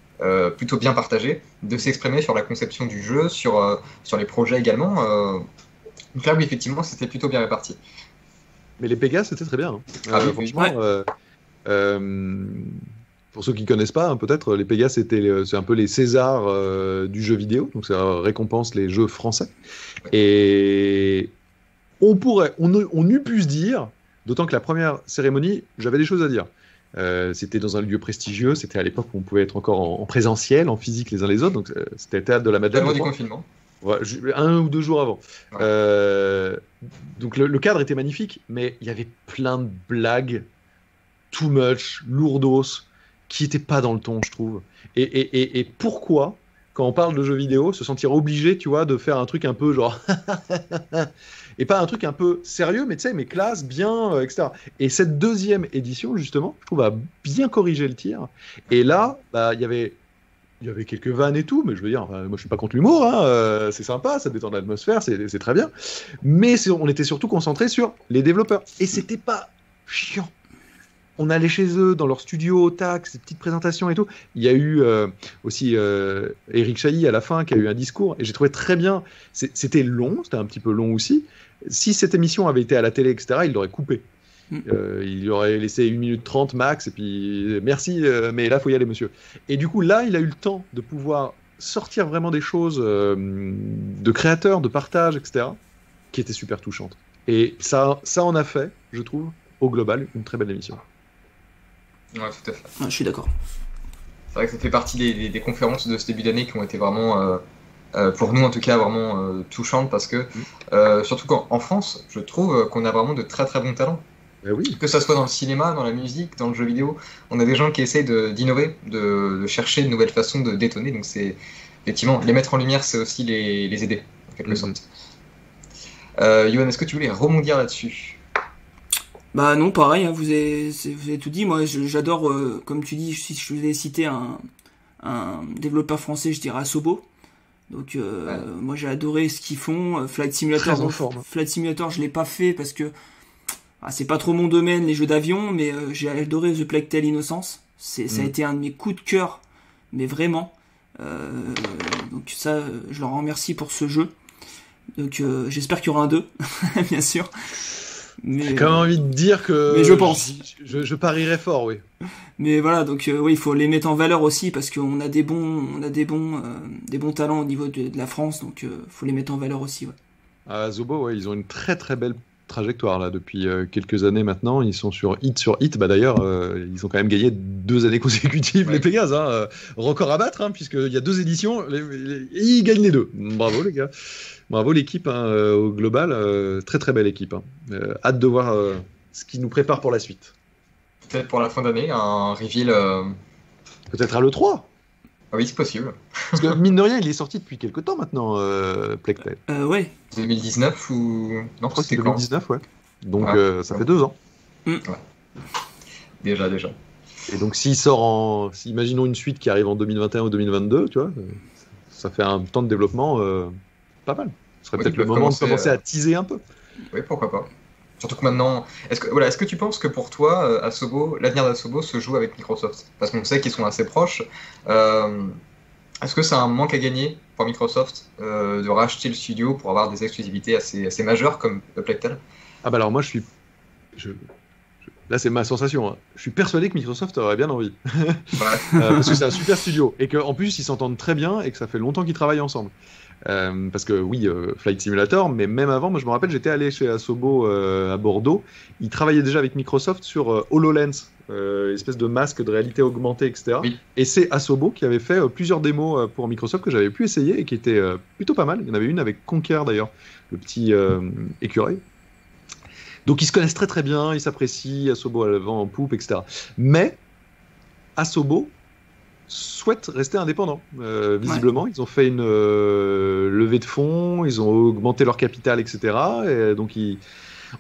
plutôt bien partagé, de s'exprimer sur la conception du jeu, sur les projets également. Donc là, oui, effectivement, c'était plutôt bien réparti. Mais les Pégases, c'était très bien. Franchement, pour ceux qui ne connaissent pas, hein, peut-être, les Pégases, c'est un peu les Césars du jeu vidéo, donc ça récompense les jeux français. Et on eût pu se dire, d'autant que la première cérémonie, j'avais des choses à dire. C'était dans un lieu prestigieux, c'était à l'époque où on pouvait être encore en présentiel, en physique les uns les autres, donc c'était le théâtre de la Madeleine. Avant du confinement. Ouais, 1 ou 2 jours avant. Ouais. Donc le cadre était magnifique, mais il y avait plein de blagues, too much, lourdos, qui n'étaient pas dans le ton, je trouve. Et pourquoi quand on parle de jeux vidéo, se sentir obligé, tu vois, de faire un truc un peu genre et pas un truc un peu sérieux, mais tu sais, mais classe, bien, etc. Et cette deuxième édition, justement, je trouve a bien corrigé le tir. Et là, bah, il y avait quelques vannes et tout, mais je veux dire, enfin, moi je suis pas contre l'humour, hein, c'est sympa, ça détend l'atmosphère, c'est très bien. Mais on était surtout concentré sur les développeurs. Et c'était pas chiant. On allait chez eux, dans leur studio, tac, ces petites présentations et tout. Il y a eu aussi Eric Chahi à la fin qui a eu un discours, et j'ai trouvé très bien. C'était long, c'était un petit peu long aussi. Si cette émission avait été à la télé, etc., il l'aurait coupé. Il aurait laissé 1 minute 30 max, et puis merci, mais là, il faut y aller, monsieur. Et du coup, là, il a eu le temps de pouvoir sortir vraiment des choses de créateurs, de partage, etc., qui étaient super touchantes. Et ça en a fait, je trouve, au global, une très belle émission. Ouais, tout à fait. Je suis d'accord. C'est vrai que ça fait partie des conférences de ce début d'année qui ont été vraiment, pour nous en tout cas, vraiment touchantes parce que, surtout qu'en France, je trouve qu'on a vraiment de très très bons talents. Oui. Que ça soit dans le cinéma, dans la musique, dans le jeu vidéo, on a des gens qui essaient d'innover, de chercher de nouvelles façons de détonner. Donc c'est effectivement, les mettre en lumière, c'est aussi les aider, en quelque sorte. Yoann, est-ce que tu voulais rebondir là-dessus ? Bah non, pareil, hein, vous avez tout dit. Moi, j'adore, comme tu dis, si je devais citer un développeur français, je dirais Asobo. Donc, moi, j'ai adoré ce qu'ils font. Flight Simulator, Flight Simulator, je l'ai pas fait parce que c'est pas trop mon domaine, les jeux d'avion, mais j'ai adoré The Plague Tale Innocence. Ça a été un de mes coups de cœur, mais vraiment. Donc ça, je leur remercie pour ce jeu. Donc, j'espère qu'il y aura un 2, bien sûr. J'ai quand même envie de dire que. Mais je pense. Je parierais fort, oui. Mais voilà, donc oui, il faut les mettre en valeur aussi parce qu'on a des bons talents au niveau de la France, donc faut les mettre en valeur aussi. Ouais. À Zobo, ouais, ils ont une très très belle trajectoire là depuis quelques années maintenant. Ils sont sur hit. Bah d'ailleurs, ils ont quand même gagné 2 années consécutives les Pégases, hein, record à battre, hein, puisqu'il y a 2 éditions, et ils gagnent les 2. Bravo les gars. Bravo l'équipe, hein, au global, très très belle équipe. Hein. Hâte de voir ce qui nous prépare pour la suite. Peut-être pour la fin d'année, un reveal. Peut-être à l'E3. Ah oui, c'est possible. Parce que mine de rien, il est sorti depuis quelques temps maintenant, Plague Tale. Ouais. 2019 ou. Non, je crois que c'est 2019, ouais. Donc ça fait 2 ans. Ouais. Déjà. Et donc s'il sort imaginons une suite qui arrive en 2021 ou 2022, tu vois, ça fait un temps de développement pas mal. Ce serait peut-être le moment de commencer à teaser un peu. Oui, pourquoi pas. Surtout que maintenant, est-ce que tu penses que pour toi, Asobo, l'avenir d'Asobo se joue avec Microsoft ? Parce qu'on sait qu'ils sont assez proches. Est-ce que c'est un manque à gagner pour Microsoft de racheter le studio pour avoir des exclusivités assez majeures comme Plague Tale ? Ah bah alors moi là c'est ma sensation, hein. Je suis persuadé que Microsoft aurait bien envie. Parce que c'est un super studio et qu'en plus ils s'entendent très bien et que ça fait longtemps qu'ils travaillent ensemble. Parce que oui, Flight Simulator, mais même avant, moi je me rappelle, j'étais allé chez Asobo à Bordeaux. Ils travaillaient déjà avec Microsoft sur HoloLens, espèce de masque de réalité augmentée, etc. Oui. Et c'est Asobo qui avait fait plusieurs démos pour Microsoft que j'avais pu essayer et qui étaient plutôt pas mal. Il y en avait une avec Conker d'ailleurs, le petit écureuil. Donc ils se connaissent très très bien, ils s'apprécient, Asobo à l'avant en poupe, etc. Mais Asobo souhaitent rester indépendants. Visiblement, ils ont fait une levée de fonds, ils ont augmenté leur capital, etc. Et donc,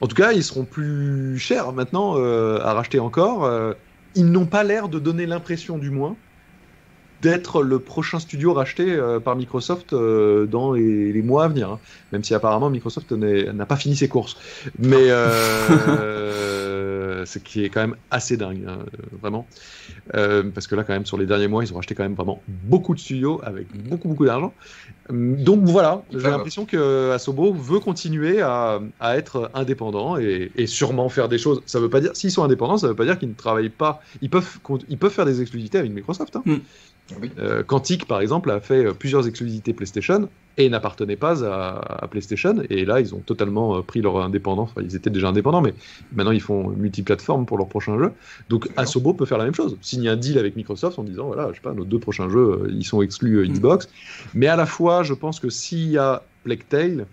en tout cas, ils seront plus chers maintenant à racheter encore. Ils n'ont pas l'air de donner l'impression, du moins, d'être le prochain studio racheté par Microsoft dans les mois à venir. Hein. Même si apparemment Microsoft n'a pas fini ses courses. Mais ce qui est quand même assez dingue, hein, vraiment. Parce que là, quand même, sur les derniers mois, ils ont racheté quand même vraiment beaucoup de studios avec beaucoup d'argent. Donc voilà, j'ai l'impression que Asobo veut continuer à être indépendant et sûrement faire des choses. Ça veut pas dire, s'ils sont indépendants, ça veut pas dire qu'ils ne travaillent pas. Ils peuvent faire des exclusivités avec Microsoft. Hein. Oui. Quantic, par exemple, a fait plusieurs exclusivités PlayStation et n'appartenait pas à PlayStation. Et là, ils ont totalement pris leur indépendance. Enfin, ils étaient déjà indépendants, mais maintenant, ils font multiplateforme pour leur prochain jeu. Donc, Asobo peut faire la même chose. Signer un deal avec Microsoft en disant, voilà, je sais pas, nos 2 prochains jeux, ils sont exclus Xbox. Mais à la fois, je pense que s'il y a Plague Tale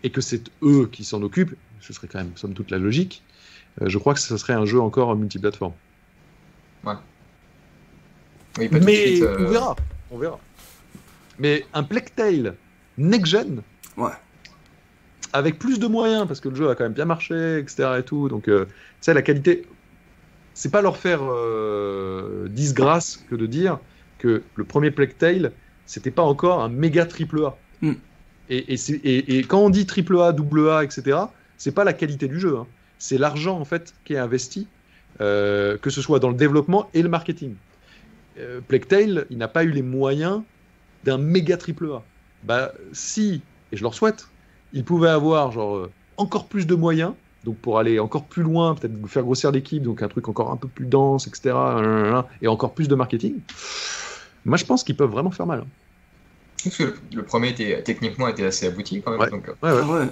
et que c'est eux qui s'en occupent, ce serait quand même, somme toute, la logique. Je crois que ce serait un jeu encore multiplateforme. Ouais. Oui, mais on verra. Mais un Plague Tale next-gen, Ouais. avec plus de moyens, parce que le jeu a quand même bien marché, etc. et tout, donc, tu sais, la qualité, c'est pas leur faire disgrâce que de dire que le premier Plague Tale, c'était pas encore un méga triple A. Mm. Et quand on dit triple A, double A, etc., c'est pas la qualité du jeu, hein. C'est l'argent, en fait, qui est investi, que ce soit dans le développement et le marketing. Plague Tale, il n'a pas eu les moyens d'un méga triple A. Bah, si, et je leur souhaite, ils pouvaient avoir genre encore plus de moyens, donc pour aller encore plus loin, peut-être faire grossir l'équipe, donc un truc encore un peu plus dense, etc., et encore plus de marketing. Moi, je pense qu'ils peuvent vraiment faire mal. Parce que le premier techniquement était assez abouti quand même. Ouais. Donc, Ah ouais.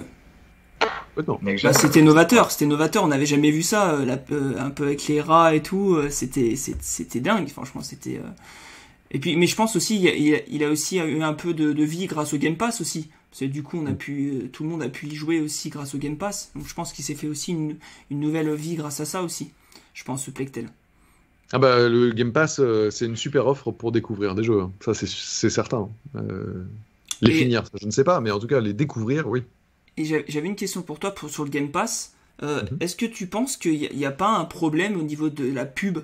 Non. Bah, c'était novateur, on n'avait jamais vu ça, un peu avec les rats et tout, c'était dingue, franchement, c'était... Et puis, mais je pense aussi, il a aussi eu un peu de vie grâce au Game Pass aussi, parce que du coup, tout le monde a pu y jouer aussi grâce au Game Pass, donc je pense qu'il s'est fait aussi une nouvelle vie grâce à ça aussi, je pense, ce Plague Tale. Ah bah, le Game Pass, c'est une super offre pour découvrir des jeux, hein. Ça c'est certain. Finir, ça, je ne sais pas, mais en tout cas, les découvrir, oui. Et j'avais une question pour toi sur le Game Pass. Est-ce que tu penses qu'il n'y a pas un problème au niveau de la pub?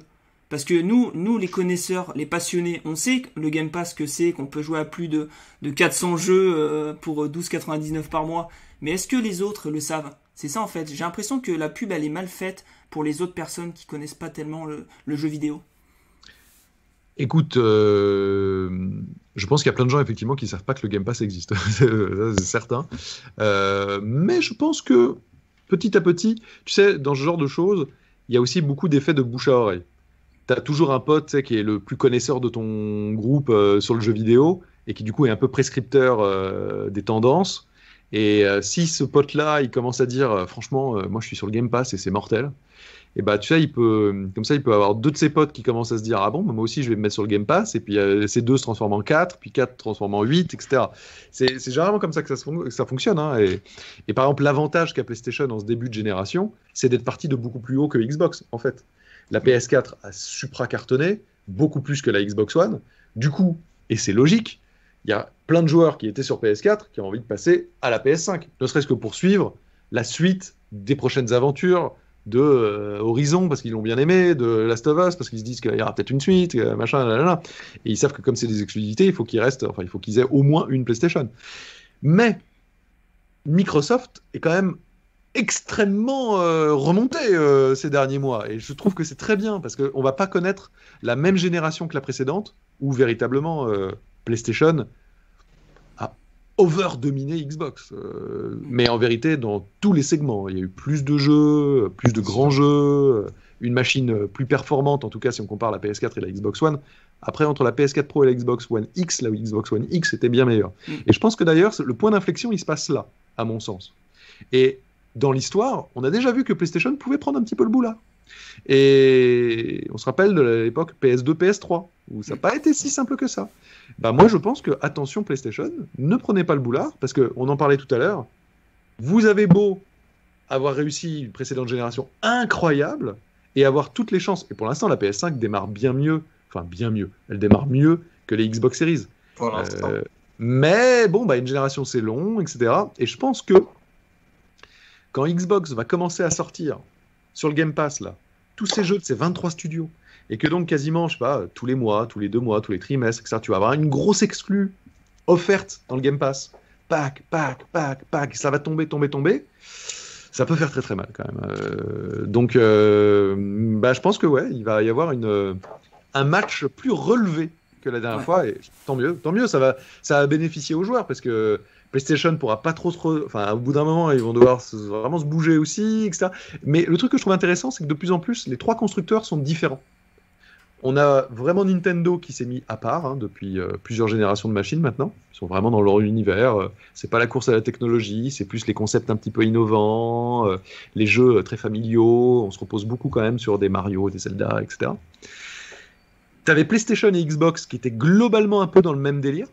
Parce que nous, les connaisseurs, les passionnés, on sait le Game Pass que c'est, qu'on peut jouer à plus de 400 jeux pour 12,99 par mois. Mais est-ce que les autres le savent? C'est ça en fait. J'ai l'impression que la pub, elle est mal faite pour les autres personnes qui connaissent pas tellement le jeu vidéo. Écoute, je pense qu'il y a plein de gens effectivement qui ne savent pas que le Game Pass existe, c'est certain. Mais je pense que petit à petit, tu sais, dans ce genre de choses, il y a aussi beaucoup d'effets de bouche à oreille. Tu as toujours un pote, tu sais, qui est le plus connaisseur de ton groupe sur le jeu vidéo et qui du coup est un peu prescripteur des tendances. Et si ce pote-là, il commence à dire franchement, moi je suis sur le Game Pass et c'est mortel. Et bah tu sais, il peut avoir deux de ses potes qui commencent à se dire ah bon, moi aussi je vais me mettre sur le Game Pass, et puis ces deux se transforment en 4, puis 4 transforment en 8, etc. C'est généralement comme ça que ça fonctionne, hein. Et par exemple, l'avantage qu'a PlayStation en ce début de génération, c'est d'être parti de beaucoup plus haut que Xbox, en fait. La PS4 a supra cartonné, beaucoup plus que la Xbox One. Du coup, et c'est logique, il y a plein de joueurs qui étaient sur PS4 qui ont envie de passer à la PS5, ne serait-ce que pour suivre la suite des prochaines aventures de Horizon parce qu'ils l'ont bien aimé, de Last of Us parce qu'ils se disent qu'il y aura peut-être une suite, machin, là. Et ils savent que comme c'est des exclusivités, il faut qu'ils aient au moins une PlayStation. Mais Microsoft est quand même extrêmement remonté ces derniers mois, et je trouve que c'est très bien parce qu'on va pas connaître la même génération que la précédente où véritablement PlayStation a over-dominé Xbox. Mais en vérité, dans tous les segments, il y a eu plus de jeux, plus de grands jeux, une machine plus performante, en tout cas si on compare la PS4 et la Xbox One. Après, entre la PS4 Pro et la Xbox One X, la Xbox One X était bien meilleure. Et je pense que d'ailleurs, le point d'inflexion, il se passe là, à mon sens. Et dans l'histoire, on a déjà vu que PlayStation pouvait prendre un petit peu le bout là. Et on se rappelle de l'époque PS2, PS3, où ça n'a pas été si simple que ça. Bah moi, je pense que, attention PlayStation, ne prenez pas le boulard, parce qu'on en parlait tout à l'heure, vous avez beau avoir réussi une précédente génération incroyable, et avoir toutes les chances, et pour l'instant, la PS5 démarre bien mieux, elle démarre mieux que les Xbox Series. Pour l'instant. Mais bon, bah, une génération c'est long, etc. Et je pense que quand Xbox va commencer à sortir sur le Game Pass, là, tous ces jeux de ces 23 studios, et que donc quasiment, je sais pas, tous les mois, tous les 2 mois, tous les trimestres, etc., tu vas avoir une grosse exclue offerte dans le Game Pass. Pack, ça va tomber. Ça peut faire très très mal quand même. Donc, bah, je pense que ouais, il va y avoir un match plus relevé que la dernière fois, et tant mieux, ça va bénéficier aux joueurs, parce que PlayStation pourra pas trop enfin, au bout d'un moment, ils vont devoir vraiment se bouger aussi, etc. Mais le truc que je trouve intéressant, c'est que de plus en plus, les trois constructeurs sont différents. On a vraiment Nintendo qui s'est mis à part, hein, depuis plusieurs générations de machines maintenant. Ils sont vraiment dans leur univers. C'est pas la course à la technologie, c'est plus les concepts un petit peu innovants, les jeux très familiaux. On se repose beaucoup quand même sur des Mario, des Zelda, etc. T'avais PlayStation et Xbox qui étaient globalement un peu dans le même délire.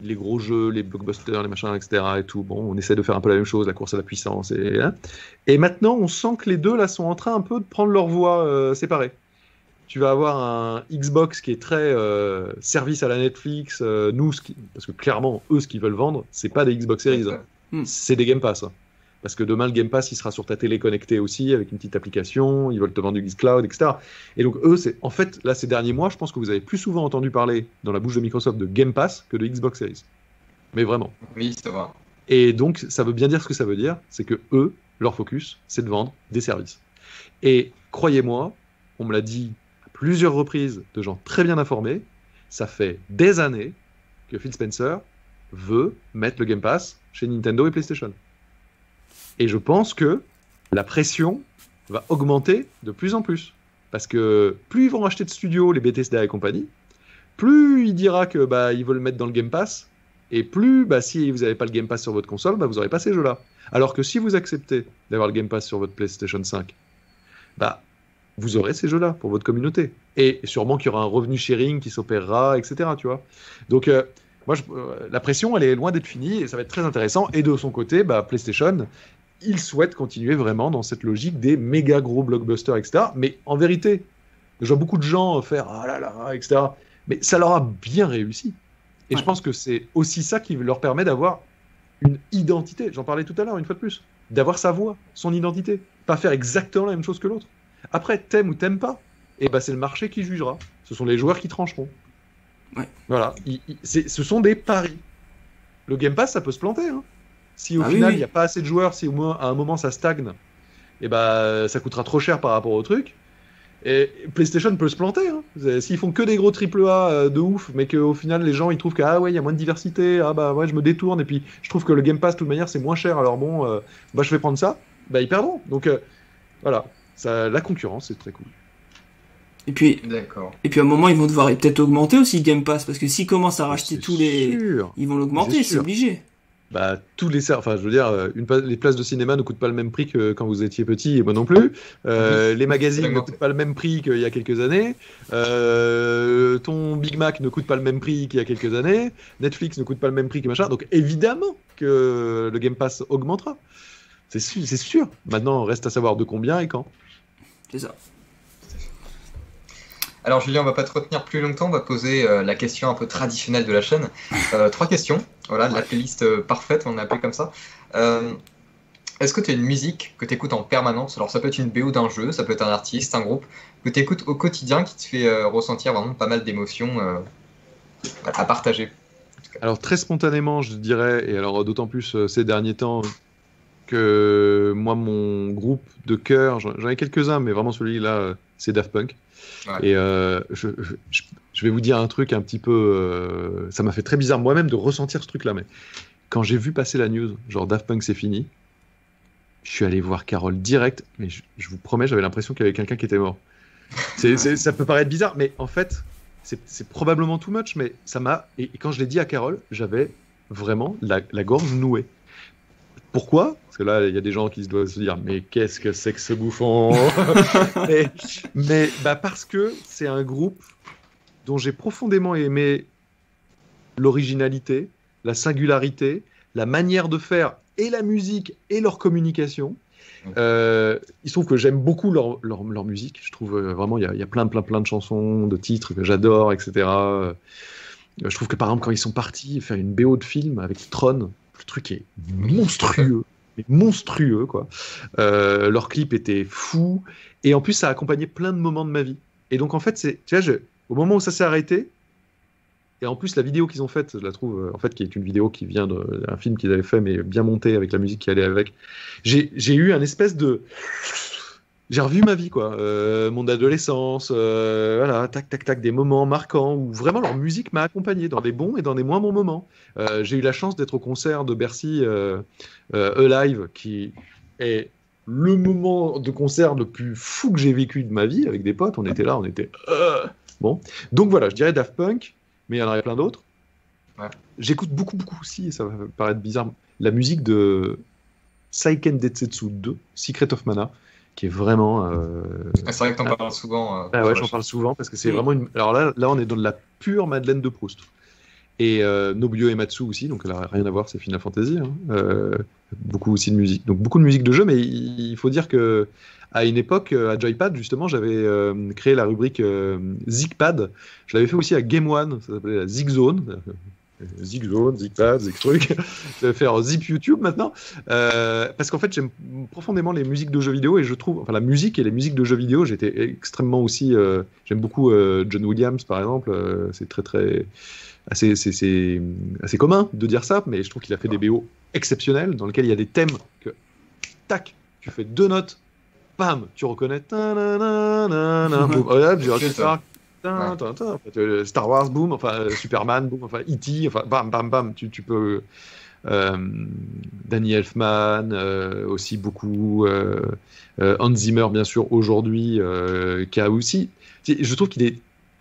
Les gros jeux, les blockbusters, les machins, etc. et tout. Bon, on essaie de faire un peu la même chose, la course à la puissance. Et maintenant, on sent que les deux là sont en train un peu de prendre leur voie séparée. tu vas avoir un Xbox qui est très service à la Netflix, parce que clairement, eux, ce qu'ils veulent vendre, c'est pas des Xbox Series, c'est des Game Pass. Parce que demain, le Game Pass, il sera sur ta télé connectée aussi, avec une petite application, ils veulent te vendre du xCloud, etc. Et donc, eux, en fait, là, ces derniers mois, je pense que vous avez plus souvent entendu parler dans la bouche de Microsoft de Game Pass que de Xbox Series. Mais vraiment. Oui, c'est vrai. Et donc, ça veut bien dire ce que ça veut dire, c'est que eux, leur focus, c'est de vendre des services. Et croyez-moi, on me l'a dit à plusieurs reprises de gens très bien informés, ça fait des années que Phil Spencer veut mettre le Game Pass chez Nintendo et PlayStation. Et je pense que la pression va augmenter de plus en plus. Parce que plus ils vont racheter de studios, les Bethesda et compagnie, plus il dira que ils veulent le mettre dans le Game Pass, et plus si vous n'avez pas le Game Pass sur votre console, vous n'aurez pas ces jeux-là. Alors que si vous acceptez d'avoir le Game Pass sur votre PlayStation 5, vous aurez ces jeux-là pour votre communauté. Et sûrement qu'il y aura un revenu sharing qui s'opérera, etc. Tu vois. Donc, la pression, elle est loin d'être finie, et ça va être très intéressant. Et de son côté, PlayStation, il souhaite continuer vraiment dans cette logique des méga gros blockbusters, etc. Mais en vérité, je vois beaucoup de gens faire « ah là là », etc. Mais ça leur a bien réussi. Et je pense que c'est aussi ça qui leur permet d'avoir une identité. J'en parlais tout à l'heure, une fois de plus. D'avoir sa voix, son identité. Pas faire exactement la même chose que l'autre. Après, t'aimes ou t'aimes pas, et c'est le marché qui jugera. Ce sont les joueurs qui trancheront. Ouais. Voilà. Ce sont des paris. Le Game Pass, ça peut se planter. Hein. Si au final, il n'y a pas assez de joueurs, si au moins à un moment ça stagne, ça coûtera trop cher par rapport au truc. Et PlayStation peut se planter. Hein. S'ils font que des gros AAA de ouf, mais qu'au final les gens ils trouvent qu'il y a moins de diversité, je me détourne, et puis je trouve que le Game Pass de toute manière c'est moins cher, alors bon, je vais prendre ça, ils perdront. Donc voilà, la concurrence c'est très cool. Et puis à un moment ils vont devoir peut-être augmenter aussi le Game Pass, parce que s'ils commencent à racheter ils vont l'augmenter, c'est obligé. Tous les je veux dire, les places de cinéma ne coûtent pas le même prix que quand vous étiez petit, et moi non plus. Les magazines ne coûtent pas le même prix qu'il y a quelques années. Ton Big Mac ne coûte pas le même prix qu'il y a quelques années. Netflix ne coûte pas le même prix que machin. Donc évidemment que le Game Pass augmentera. C'est sûr. Maintenant, reste à savoir de combien et quand. C'est ça. Alors Julien, on va pas te retenir plus longtemps, on va poser la question un peu traditionnelle de la chaîne. 3 questions, voilà, la playlist parfaite, on l'a appelée comme ça. Est-ce que tu as une musique que tu écoutes en permanence? Alors ça peut être une BO d'un jeu, ça peut être un artiste, un groupe, que tu écoutes au quotidien, qui te fait ressentir vraiment pas mal d'émotions à partager. Alors très spontanément, je dirais, et alors d'autant plus ces derniers temps, que moi, mon groupe de cœur, j'en ai quelques-uns, mais vraiment celui-là, c'est Daft Punk. Ouais. Et je vais vous dire un truc un petit peu... ça m'a fait très bizarre moi-même de ressentir ce truc-là, mais quand j'ai vu passer la news, genre Daft Punk c'est fini, je suis allé voir Carole direct, mais je vous promets, j'avais l'impression qu'il y avait quelqu'un qui était mort. Ça peut paraître bizarre, mais en fait, c'est probablement too much, mais ça m'a... Et quand je l'ai dit à Carole, j'avais vraiment la gorge nouée. Pourquoi? Parce que là, il y a des gens qui doivent se dire « Mais qu'est-ce que c'est que ce bouffon ?» mais parce que c'est un groupe dont j'ai profondément aimé l'originalité, la singularité, la manière de faire et la musique et leur communication. Il se trouve que j'aime beaucoup leur musique. Je trouve vraiment, il y a plein de chansons, de titres que j'adore, etc. Je trouve que par exemple, quand ils sont partis faire une BO de film avec Tron, le truc est monstrueux, quoi. Leur clip était fou, et en plus ça a accompagné plein de moments de ma vie. Et donc en fait, au moment où ça s'est arrêté, et en plus la vidéo qu'ils ont faite, je la trouve en fait qui est une vidéo qui vient d'un film qu'ils avaient fait, mais bien monté avec la musique qui allait avec. J'ai eu un espèce de... J'ai revu ma vie, quoi. Mon adolescence, voilà, tac, des moments marquants où vraiment leur musique m'a accompagné dans des bons et dans des moins bons moments. J'ai eu la chance d'être au concert de Bercy Alive, qui est le moment de concert le plus fou que j'ai vécu de ma vie avec des potes. On était là, bon. Donc voilà, je dirais Daft Punk, mais il y en aurait plein d'autres. Ouais. J'écoute beaucoup aussi, et ça va paraître bizarre, la musique de Seiken Densetsu 2, Secret of Mana, qui est vraiment... C'est vrai que t'en parles souvent. Ouais, j'en parle souvent, parce que c'est vraiment une... Alors là, on est dans de la pure Madeleine de Proust. Et Nobuyo Ematsu aussi, donc elle n'a rien à voir, c'est Final Fantasy. Hein. Beaucoup aussi de musique. Donc beaucoup de musique de jeu, mais il faut dire que à une époque, à Joypad, justement, j'avais créé la rubrique Zigpad. Je l'avais fait aussi à Game One, ça s'appelait la Zigzone. Zigzone, Zigpad, Zigtruc. Je vais faire Zip YouTube maintenant. Parce qu'en fait, j'aime profondément les musiques de jeux vidéo et je trouve, enfin la musique et les musiques de jeux vidéo, j'étais extrêmement aussi. J'aime beaucoup John Williams, par exemple. C'est très, très. C'est assez commun de dire ça, mais je trouve qu'il a fait des BO exceptionnels dans lesquels il y a des thèmes que, tac, tu fais 2 notes, bam, tu reconnais. Star Wars, boom, enfin Superman, boom, enfin E.T., enfin bam, bam, bam, tu peux. Danny Elfman, aussi beaucoup. Hans Zimmer, bien sûr, aujourd'hui, qui a aussi. Je trouve qu'il est.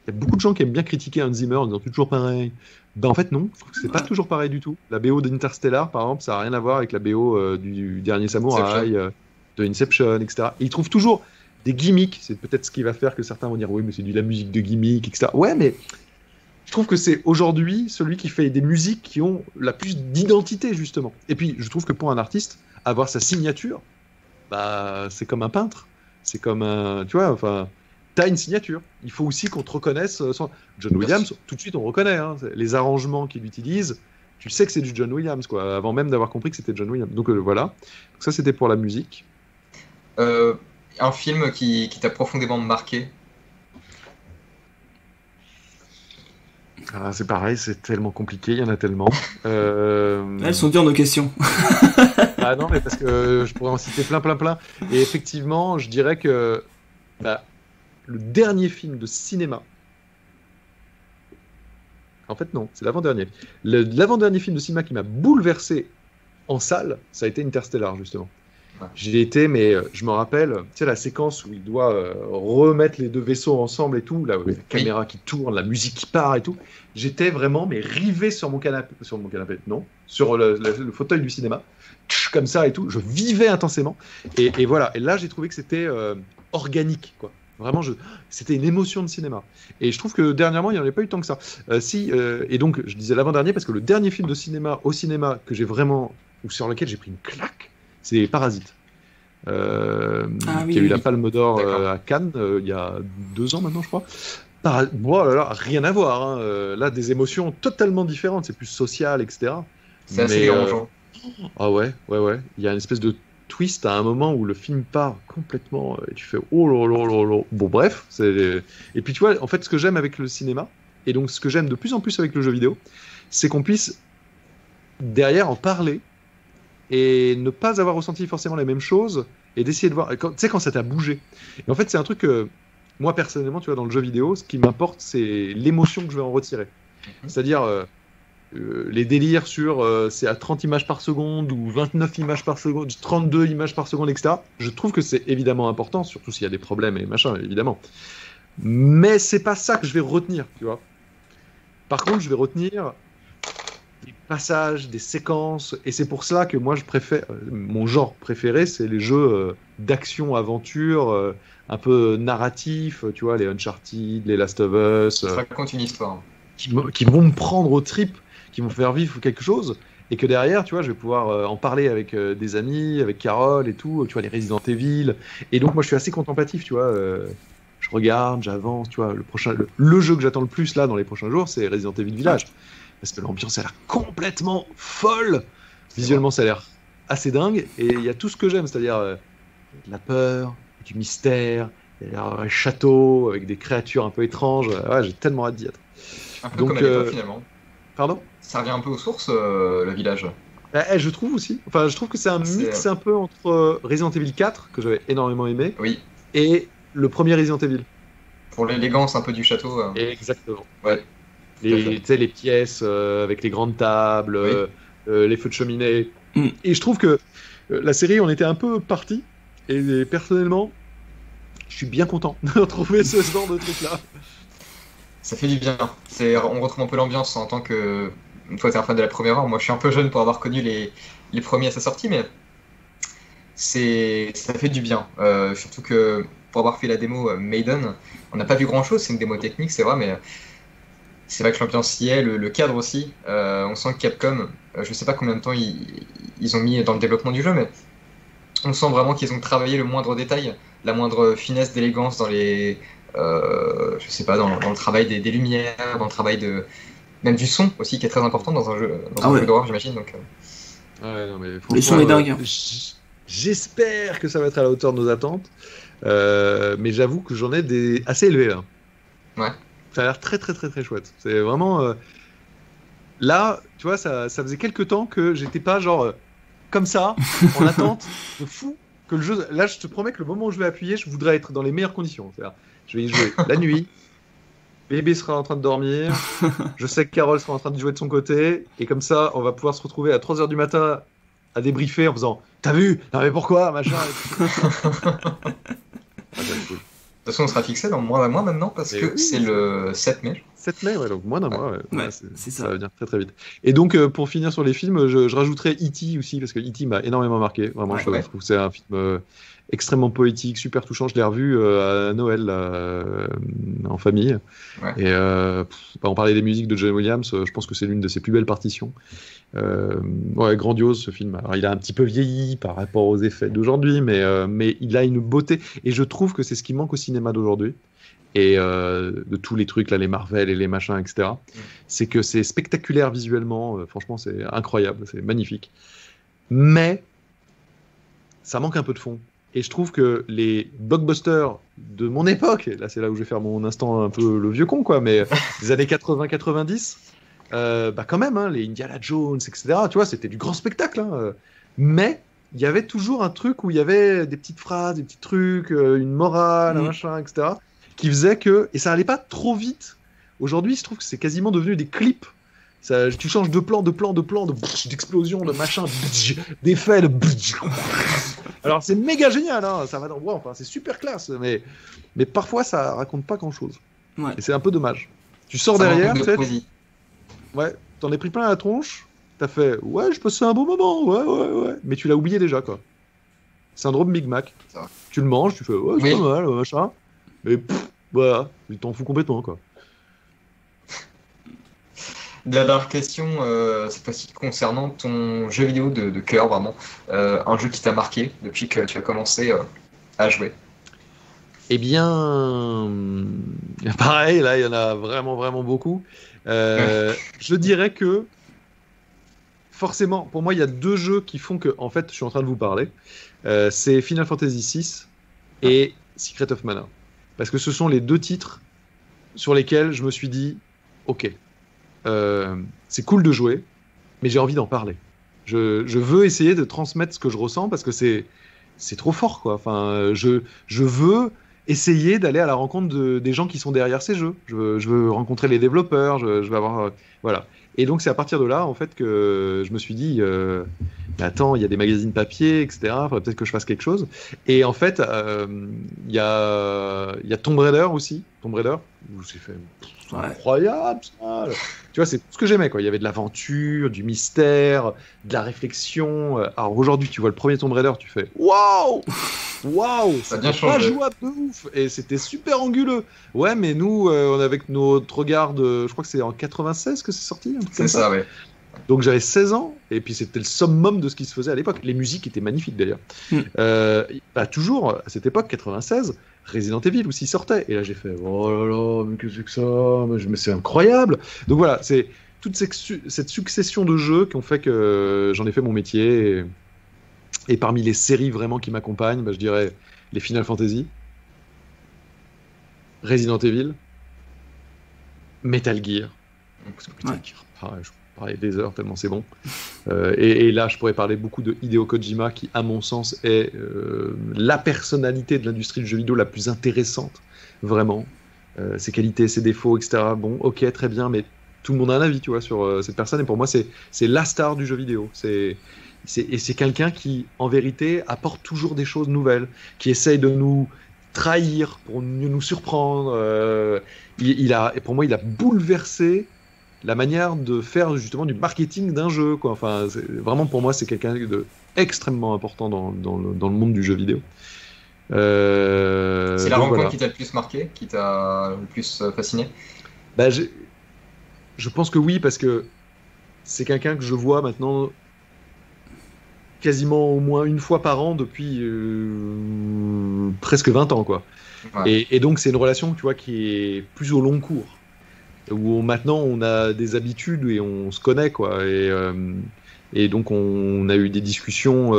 Il y a beaucoup de gens qui aiment bien critiquer Hans Zimmer en disant toujours pareil. Ben en fait, non, je trouve que c'est pas toujours pareil du tout. La BO d'Interstellar, par exemple, ça n'a rien à voir avec la BO du Dernier Samouraï, de Inception, etc. Et il trouve toujours des gimmicks. C'est peut-être ce qui va faire que certains vont dire oui, mais c'est de la musique de gimmick, etc. Ouais, mais je trouve que c'est aujourd'hui celui qui fait des musiques qui ont la plus d'identité, justement. Et puis, je trouve que pour un artiste, avoir sa signature, bah, c'est comme un peintre. C'est comme un. Tu vois, enfin. T'as une signature. Il faut aussi qu'on te reconnaisse. John Williams, tout de suite on reconnaît. Hein. Les arrangements qu'il utilise, tu sais que c'est du John Williams, quoi, avant même d'avoir compris que c'était John Williams. Donc voilà. Donc ça, c'était pour la musique. Un film qui t'a profondément marqué? C'est pareil, c'est tellement compliqué, il y en a tellement. Elles sont dures nos questions. Ah non, mais parce que je pourrais en citer plein. Et effectivement, je dirais que le dernier film de cinéma. En fait, non, c'est l'avant-dernier. L'avant-dernier film de cinéma qui m'a bouleversé en salle, ça a été Interstellar, justement. Ouais. J'y étais, mais je me rappelle, tu sais, la séquence où il doit remettre les 2 vaisseaux ensemble et tout, là, la caméra qui tourne, la musique qui part et tout. J'étais vraiment, mais rivé sur mon canapé, non, sur le fauteuil du cinéma, comme ça et tout. Je vivais intensément. Et voilà. Et là, j'ai trouvé que c'était organique, quoi. Vraiment, c'était une émotion de cinéma. Et je trouve que dernièrement, il n'y en avait pas eu tant que ça. Et donc, je disais l'avant-dernier parce que le dernier film de cinéma au cinéma que j'ai vraiment, ou sur lequel j'ai pris une claque, c'est Parasite. Qui a eu la Palme d'Or à Cannes il y a 2 ans maintenant, je crois. Bon, là, rien à voir. Hein. Là, des émotions totalement différentes. C'est plus social, etc. C'est assez dérangeant. Ah ouais. Il y a une espèce de twist à un moment où le film part complètement et tu fais oh là là là là. Bon bref, et puis tu vois en fait ce que j'aime avec le cinéma et donc ce que j'aime de plus en plus avec le jeu vidéo, c'est qu'on puisse derrière en parler et ne pas avoir ressenti forcément les mêmes choses et d'essayer de voir tu sais quand ça t'a bougé. Et en fait c'est un truc que moi personnellement tu vois dans le jeu vidéo ce qui m'importe c'est l'émotion que je vais en retirer. C'est-à-dire les délires sur c'est à 30 images par seconde ou 29 images par seconde, 32 images par seconde, etc. Je trouve que c'est évidemment important, surtout s'il y a des problèmes et machin, évidemment. Mais c'est pas ça que je vais retenir, tu vois. Par contre, je vais retenir des passages, des séquences, et c'est pour cela que moi je préfère, mon genre préféré, c'est les jeux d'action, aventure, un peu narratif, tu vois, les Uncharted, les Last of Us. Ça raconte une histoire. Qui vont me prendre aux tripes, qui vont faire vivre quelque chose, et que derrière, tu vois, je vais pouvoir en parler avec des amis, avec Carole et tout, tu vois, les Resident Evil. Et donc, moi, je suis assez contemplatif, tu vois. Je regarde, j'avance, tu vois. Le jeu que j'attends le plus, là, dans les prochains jours, c'est Resident Evil Village. Parce que l'ambiance a l'air complètement folle. Visuellement, ça a l'air assez dingue. Et il y a tout ce que j'aime, c'est-à-dire de la peur, du mystère, un château avec des créatures un peu étranges. Ouais, j'ai tellement hâte d'y être. Un peu donc, comme à l'époque, finalement. Pardon ? Ça revient un peu aux sources, le village. Je trouve aussi. Enfin, je trouve que c'est un mix un peu entre Resident Evil 4, que j'avais énormément aimé, et le premier Resident Evil. Pour l'élégance un peu du château. Exactement. Ouais. Tu sais, les pièces avec les grandes tables, les feux de cheminée. Et je trouve que la série, on était un peu parti, et personnellement, je suis bien content de retrouver ce genre de truc-là. Ça fait du bien. On retrouve un peu l'ambiance en tant que... Toi, t'es un fan de la première heure. Moi, je suis un peu jeune pour avoir connu les premiers à sa sortie, mais ça fait du bien. Surtout que pour avoir fait la démo Maiden, on n'a pas vu grand-chose. C'est une démo technique, c'est vrai, mais c'est vrai que l'ambiance y est, le cadre aussi. On sent que Capcom, je sais pas combien de temps ils ont mis dans le développement du jeu, mais on sent vraiment qu'ils ont travaillé le moindre détail, la moindre finesse d'élégance dans les, je sais pas, dans le travail des lumières, dans le travail même du son aussi, qui est très important dans un jeu d'horreur, j'imagine. Donc, Ouais, non, mais Le son est dingue. j'espère que ça va être à la hauteur de nos attentes. Mais j'avoue que j'en ai des assez élevés là. Ouais. Ça a l'air très très très très chouette. C'est vraiment là, tu vois, ça faisait quelques temps que j'étais pas genre comme ça en attente de fou que le jeu. Là, je te promets que le moment où je vais appuyer, je voudrais être dans les meilleures conditions. C'est-à-dire, je vais y jouer la nuit. Bébé sera en train de dormir. Je sais que Carole sera en train de jouer de son côté. Et comme ça, on va pouvoir se retrouver à 3h du matin à débriefer en faisant t'as vu? Non mais pourquoi? Machin. De toute façon, on sera fixé dans moins d'un mois maintenant parce que c'est le 7 mai. 7 mai, ouais, donc moins d'un mois. Ouais, c'est ça. Ça va venir très très vite. Et donc, pour finir sur les films, je rajouterais E.T. aussi, parce que E.T. m'a énormément marqué. Vraiment, je trouve que c'est un film extrêmement poétique, super touchant. Je l'ai revu à Noël en famille. Ouais. Et on parlait des musiques de John Williams, je pense que c'est l'une de ses plus belles partitions. Ouais, grandiose ce film. Alors, il a un petit peu vieilli par rapport aux effets d'aujourd'hui, mais il a une beauté. Et je trouve que c'est ce qui manque au cinéma d'aujourd'hui. Et de tous les trucs, là, les Marvel et les machins, etc. C'est que c'est spectaculaire visuellement. Franchement, c'est incroyable, c'est magnifique. Mais ça manque un peu de fond. Et je trouve que les blockbusters de mon époque, là c'est là où je vais faire mon instant un peu le vieux con, quoi, mais des années 80-90, bah quand même, hein, les Indiana Jones, etc., tu vois, c'était du grand spectacle. Hein, mais il y avait toujours un truc où il y avait des petites phrases, des petits trucs, une morale, un machin, etc., qui faisait que... Et ça allait pas trop vite. Aujourd'hui, je trouve que c'est quasiment devenu des clips. Ça, tu changes de plan, d'explosion, de machin, d'effets, Alors c'est méga génial, hein, ça va dans... wow, enfin, c'est super classe, mais parfois ça raconte pas grand chose. Ouais. Et c'est un peu dommage. Tu sors derrière, tu sais, ouais, t'en es pris plein la tronche, t'as fait ouais, je passais un bon moment, ouais, mais tu l'as oublié déjà, quoi. Syndrome Big Mac. Tu le manges, tu fais ouais, c'est pas mal, machin, mais voilà, tu t'en fous complètement, quoi. Dernière question, cette fois-ci concernant ton jeu vidéo de cœur, vraiment. Un jeu qui t'a marqué depuis que tu as commencé à jouer. Eh bien, pareil, là, il y en a vraiment, vraiment beaucoup. Je dirais que, forcément, pour moi, il y a deux jeux qui font que, en fait, je suis en train de vous parler. C'est Final Fantasy VI et Secret of Mana. Parce que ce sont les deux titres sur lesquels je me suis dit, ok, c'est cool de jouer, mais j'ai envie d'en parler. Je veux essayer de transmettre ce que je ressens parce que c'est trop fort, quoi. Enfin, je veux essayer d'aller à la rencontre des gens qui sont derrière ces jeux. Je veux rencontrer les développeurs, je veux avoir... voilà. Et donc, c'est à partir de là, en fait, que je me suis dit, attends, il y a des magazines papier, etc. Il faudrait peut-être que je fasse quelque chose. Et en fait, il y a Tomb Raider aussi. Tomb Raider, où j'ai fait... C'est incroyable, ça. Tu vois, c'est tout ce que j'aimais, quoi. Il y avait de l'aventure, du mystère, de la réflexion. Alors aujourd'hui, tu vois le premier Tomb Raider, tu fais waouh, ça a bien pas changé. jouable de ouf. Et c'était super anguleux. Ouais, mais nous, on avec notre regard de, je crois que c'est en 96 que c'est sorti. C'est ça, ouais. Donc j'avais 16 ans, et puis c'était le summum de ce qui se faisait à l'époque. Les musiques étaient magnifiques d'ailleurs. Bah, toujours, à cette époque, 96, Resident Evil aussi sortait. Et là j'ai fait, oh là là, mais qu'est-ce que c'est que ça? Mais c'est incroyable. Donc voilà, c'est toute cette succession de jeux qui ont fait que j'en ai fait mon métier. Et parmi les séries vraiment qui m'accompagnent, bah, je dirais les Final Fantasy, Resident Evil, Metal Gear. Parce que Metal Gear, pareil, je parlais des heures tellement c'est bon. Et là, je pourrais parler beaucoup de Hideo Kojima, qui, à mon sens, est la personnalité de l'industrie du jeu vidéo la plus intéressante, vraiment. Ses qualités, ses défauts, etc. Bon, ok, très bien, mais tout le monde a un avis, tu vois, sur cette personne. Et pour moi, c'est la star du jeu vidéo. Et c'est quelqu'un qui, en vérité, apporte toujours des choses nouvelles, qui essaye de nous trahir pour mieux nous surprendre. Et pour moi, il a bouleversé la manière de faire justement du marketing d'un jeu, quoi. Enfin, vraiment, pour moi, c'est quelqu'un de extrêmement important dans le monde du jeu vidéo. C'est la rencontre qui t'a le plus marqué, qui t'a le plus fasciné? Bah, Je pense que oui, parce que c'est quelqu'un que je vois maintenant quasiment au moins une fois par an depuis presque 20 ans, quoi. Ouais. Et donc, c'est une relation, tu vois, qui est plus au long cours, où maintenant on a des habitudes et on se connaît, quoi. Et donc, on a eu des discussions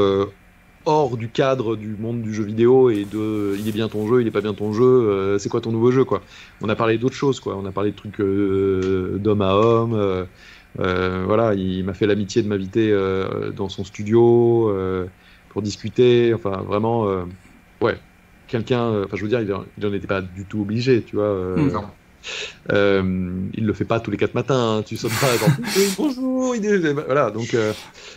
hors du cadre du monde du jeu vidéo et de il est bien ton jeu, il est pas bien ton jeu, c'est quoi ton nouveau jeu, quoi. On a parlé d'autres choses, quoi. On a parlé de trucs d'homme à homme. Voilà, il m'a fait l'amitié de m'inviter dans son studio pour discuter. Enfin, vraiment, ouais, quelqu'un. Enfin, je veux dire, il en était pas du tout obligé, tu vois. Non. Il le fait pas tous les 4 matins. Hein, tu sonnes pas genre oui, bonjour. Voilà, donc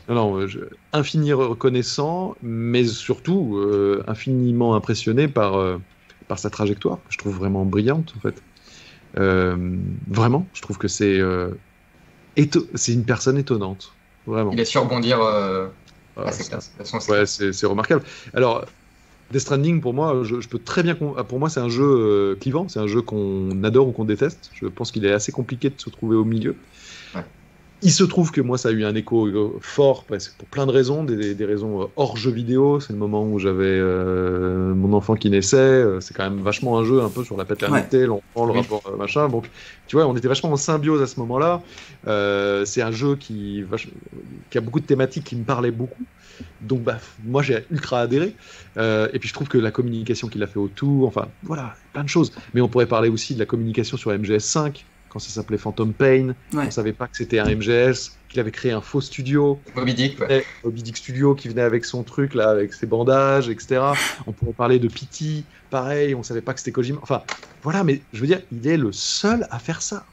non, infini reconnaissant, mais surtout infiniment impressionné par sa trajectoire. Je trouve vraiment brillante, en fait. Vraiment, je trouve que c'est une personne étonnante, vraiment. Il a su rebondir Voilà, assez classe. ouais, c'est remarquable. Alors, Death Stranding, pour moi, je peux très bien. Pour moi, c'est un jeu clivant, c'est un jeu qu'on adore ou qu'on déteste. Je pense qu'il est assez compliqué de se trouver au milieu. Ouais. Il se trouve que moi, ça a eu un écho fort parce que pour plein de raisons, des raisons hors jeu vidéo. C'est le moment où j'avais mon enfant qui naissait. C'est quand même vachement un jeu un peu sur la paternité, l'enfant, le rapport machin. Donc, tu vois, on était vachement en symbiose à ce moment-là. C'est un jeu qui a beaucoup de thématiques qui me parlaient beaucoup. Donc, bah, moi, j'ai ultra adhéré. Et puis, je trouve que la communication qu'il a fait autour, enfin, voilà, plein de choses. Mais on pourrait parler aussi de la communication sur MGS5. Quand ça s'appelait Phantom Pain, on savait pas que c'était un MGS, qu'il avait créé un faux studio. Moby Dick, ouais. Moby Dick Studio qui venait avec son truc, là, avec ses bandages, etc. On pourrait parler de Pity, pareil, on savait pas que c'était Kojima. Enfin, voilà, mais je veux dire, il est le seul à faire ça.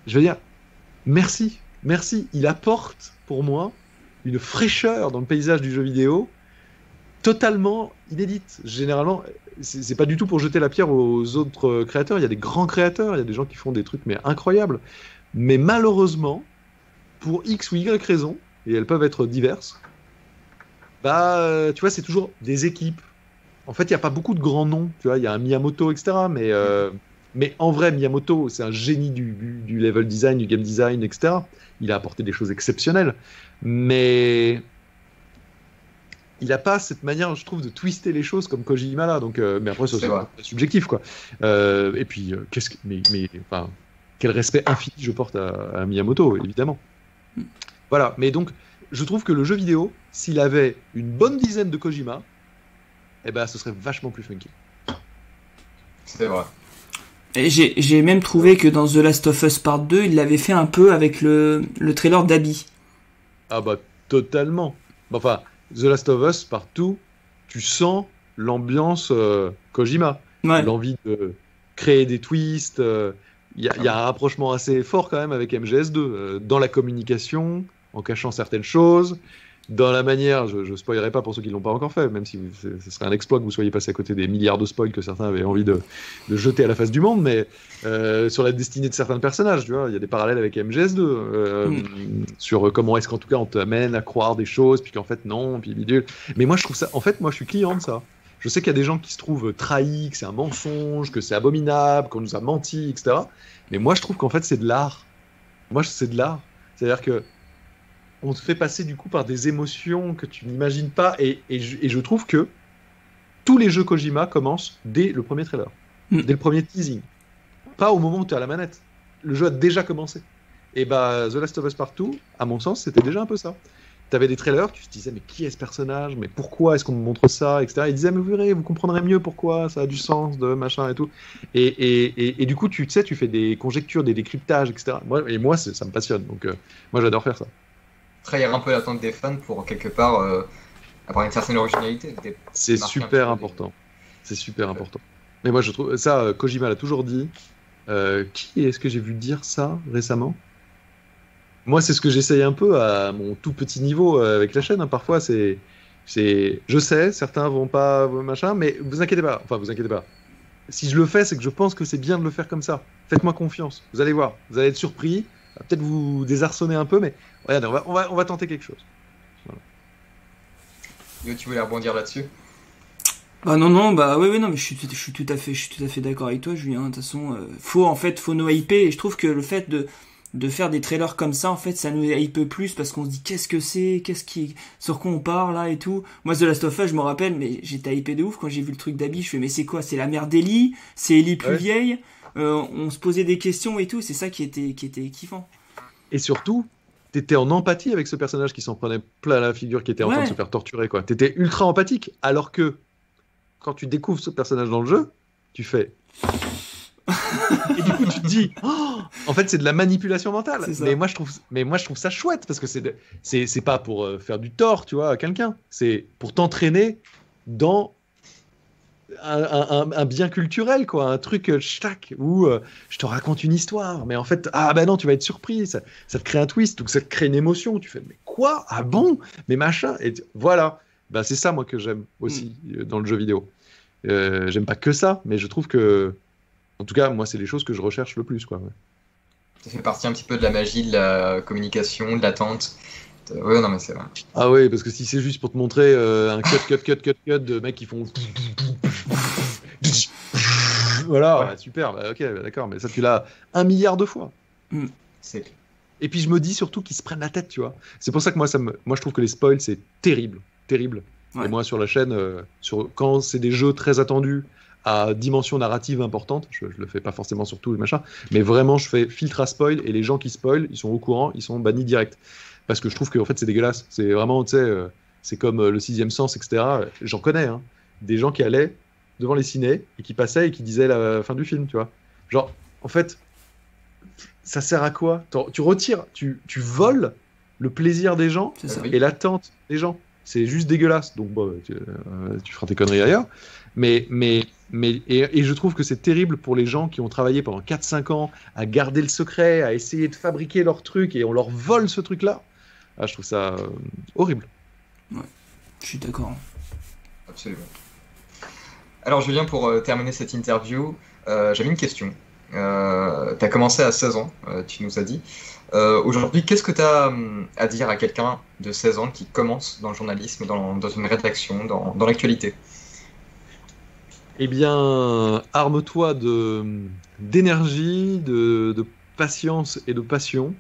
Je veux dire, merci. Il apporte, pour moi, une fraîcheur dans le paysage du jeu vidéo totalement inédite. Généralement, c'est pas du tout pour jeter la pierre aux autres créateurs. Il y a des grands créateurs, il y a des gens qui font des trucs mais incroyables. Mais malheureusement, pour X ou Y raisons, et elles peuvent être diverses, bah, tu vois, c'est toujours des équipes. En fait, il n'y a pas beaucoup de grands noms. Tu vois, il y a un Miyamoto, etc. Mais en vrai, Miyamoto, c'est un génie du level design, du game design, etc. Il a apporté des choses exceptionnelles. Mais il n'a pas cette manière, je trouve, de twister les choses comme Kojima là. Donc, mais après, c'est subjectif, quoi. Et puis, enfin, quel respect infini je porte à Miyamoto, évidemment. Voilà. Mais donc, je trouve que le jeu vidéo, s'il avait une bonne dizaine de Kojima, eh ben, ce serait vachement plus funky. C'est vrai. Et j'ai même trouvé que dans The Last of Us Part 2, il l'avait fait un peu avec le trailer d'Abby. Ah bah, totalement. Enfin, The Last of Us, partout, tu sens l'ambiance Kojima. Ouais. L'envie de créer des twists. Il y a un rapprochement assez fort quand même avec MGS2. Dans la communication, en cachant certaines choses. Dans la manière, je ne spoilerai pas pour ceux qui ne l'ont pas encore fait, même si ce serait un exploit que vous soyez passé à côté des milliards de spoils que certains avaient envie de jeter à la face du monde, mais sur la destinée de certains personnages, tu vois, il y a des parallèles avec MGS2, sur comment est-ce qu'en tout cas on t'amène à croire des choses, puis qu'en fait non, puis bidule. Mais moi je trouve ça, en fait, moi je suis client de ça. Je sais qu'il y a des gens qui se trouvent trahis, que c'est un mensonge, que c'est abominable, qu'on nous a menti, etc. Mais moi je trouve qu'en fait c'est de l'art. Moi c'est de l'art. C'est-à-dire que on te fait passer du coup par des émotions que tu n'imagines pas, et je trouve que tous les jeux Kojima commencent dès le premier trailer, dès le premier teasing, pas au moment où tu es à la manette. Le jeu a déjà commencé. Et bah The Last of Us Part 2, à mon sens, c'était déjà un peu ça. Tu avais des trailers, tu te disais mais qui est ce personnage, mais pourquoi est-ce qu'on me montre ça, etc. Ils disaient mais vous verrez, vous comprendrez mieux pourquoi, ça a du sens, de machin et tout. Et du coup tu sais, tu fais des conjectures, des décryptages, etc. Moi ça me passionne, donc moi j'adore faire ça. Trahir un peu l'attente des fans pour quelque part avoir une certaine originalité. C'est super important. C'est super important. Mais moi je trouve ça, Kojima l'a toujours dit. Qui est-ce que j'ai vu dire ça récemment ? Moi c'est ce que j'essaye un peu à mon tout petit niveau avec la chaîne. Hein. Parfois c'est, je sais, certains vont pas machin, mais vous inquiétez pas. Enfin vous inquiétez pas. Si je le fais, c'est que je pense que c'est bien de le faire comme ça. Faites-moi confiance. Vous allez voir. Vous allez être surpris. Peut-être vous désarçonner un peu, mais regardez, on va tenter quelque chose. Voilà. Yo, tu voulais rebondir là-dessus ? Bah non, bah oui, non, mais je suis tout à fait d'accord avec toi, Julien. De toute façon, faut nous hyper, et je trouve que le fait de faire des trailers comme ça, en fait, ça nous hype plus parce qu'on se dit qu'est-ce que c'est, sur quoi on parle là et tout. Moi, The Last of Us, je me rappelle, mais j'étais hypé de ouf quand j'ai vu le truc d'Abby. Je fais mais c'est quoi, c'est la mère d'Ellie, c'est Ellie plus vieille. On se posait des questions et tout, c'est ça qui était kiffant. Et surtout, t'étais en empathie avec ce personnage qui s'en prenait plein la figure, qui était en train de se faire torturer, quoi. T'étais ultra empathique, alors que quand tu découvres ce personnage dans le jeu, tu fais... et du coup, tu te dis, oh, en fait, c'est de la manipulation mentale. Mais moi, je trouve ça chouette, parce que c'est pas pour faire du tort, tu vois, à quelqu'un. C'est pour t'entraîner dans un bien culturel, quoi, un truc où je te raconte une histoire, mais en fait, non, tu vas être surpris, ça te crée un twist, ou ça te crée une émotion, tu fais, mais quoi? Ah bon? Mais machin, et voilà. Bah, c'est ça, moi, que j'aime aussi dans le jeu vidéo. J'aime pas que ça, mais je trouve que, en tout cas, moi, c'est les choses que je recherche le plus, quoi. Ouais. Ça fait partie un petit peu de la magie de la communication, de l'attente. Ouais, non, mais c'est vrai. Ah ouais, parce que si c'est juste pour te montrer un cut de mecs qui font... voilà, ouais. Super, bah, ok, bah, d'accord, mais ça, tu l'as 1 milliard de fois. C'est clair. Et puis, je me dis surtout qu'ils se prennent la tête, tu vois. C'est pour ça que moi, je trouve que les spoils, c'est terrible. Ouais. Et moi, sur la chaîne, quand c'est des jeux très attendus, à dimension narrative importante, je le fais pas forcément sur tout le machin, mais vraiment, je fais filtre à spoil, et les gens qui spoilent, ils sont au courant, ils sont bannis direct. Parce que je trouve que en fait, c'est dégueulasse. C'est vraiment, tu sais, c'est comme le Sixième Sens, etc. J'en connais, hein, des gens qui allaient devant les cinés et qui passaient et qui disaient la fin du film, tu vois. Genre, en fait, ça sert à quoi? Tu retires, tu voles le plaisir des gens et l'attente des gens. C'est juste dégueulasse. Donc, bon, tu feras tes conneries ailleurs. Mais je trouve que c'est terrible pour les gens qui ont travaillé pendant 4-5 ans à garder le secret, à essayer de fabriquer leur truc, et on leur vole ce truc-là. Ah, je trouve ça horrible. Ouais, je suis d'accord. Absolument. Alors, Julien, pour terminer cette interview, j'avais une question. Tu as commencé à 16 ans, tu nous as dit. Aujourd'hui, qu'est-ce que tu as à dire à quelqu'un de 16 ans qui commence dans le journalisme, dans une rédaction, dans l'actualité? Eh bien, arme-toi d'énergie, de patience et de passion.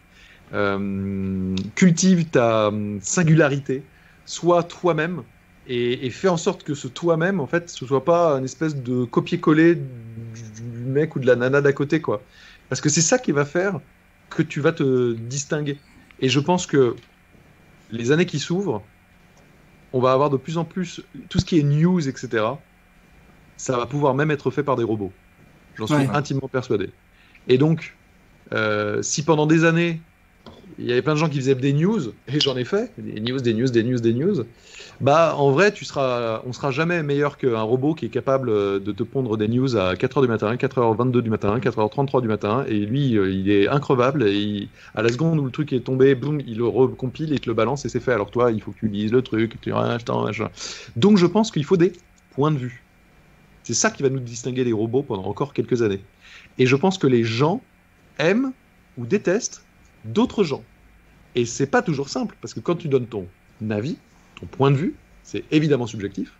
Cultive ta singularité. Sois toi-même et fais en sorte que ce toi-même, en fait, ce soit pas une espèce de copier-coller du mec ou de la nana d'à côté, quoi. Parce que c'est ça qui va faire que tu vas te distinguer. Et je pense que les années qui s'ouvrent, on va avoir de plus en plus tout ce qui est news, etc. Ça va pouvoir même être fait par des robots. J'en suis intimement persuadé. Et donc, si pendant des années, il y avait plein de gens qui faisaient des news, et j'en ai fait, des news, bah en vrai, on sera jamais meilleur qu'un robot qui est capable de te pondre des news à 4h du matin, 4h22 du matin, 4h33 du matin, et lui, il est increvable, et à la seconde où le truc est tombé, boum, il le recompile et te le balance, et c'est fait. Alors toi, il faut que tu lises le truc, machin. Donc je pense qu'il faut des points de vue. C'est ça qui va nous distinguer des robots pendant encore quelques années. Et je pense que les gens aiment ou détestent d'autres gens. Et c'est pas toujours simple, parce que quand tu donnes ton avis, ton point de vue, c'est évidemment subjectif.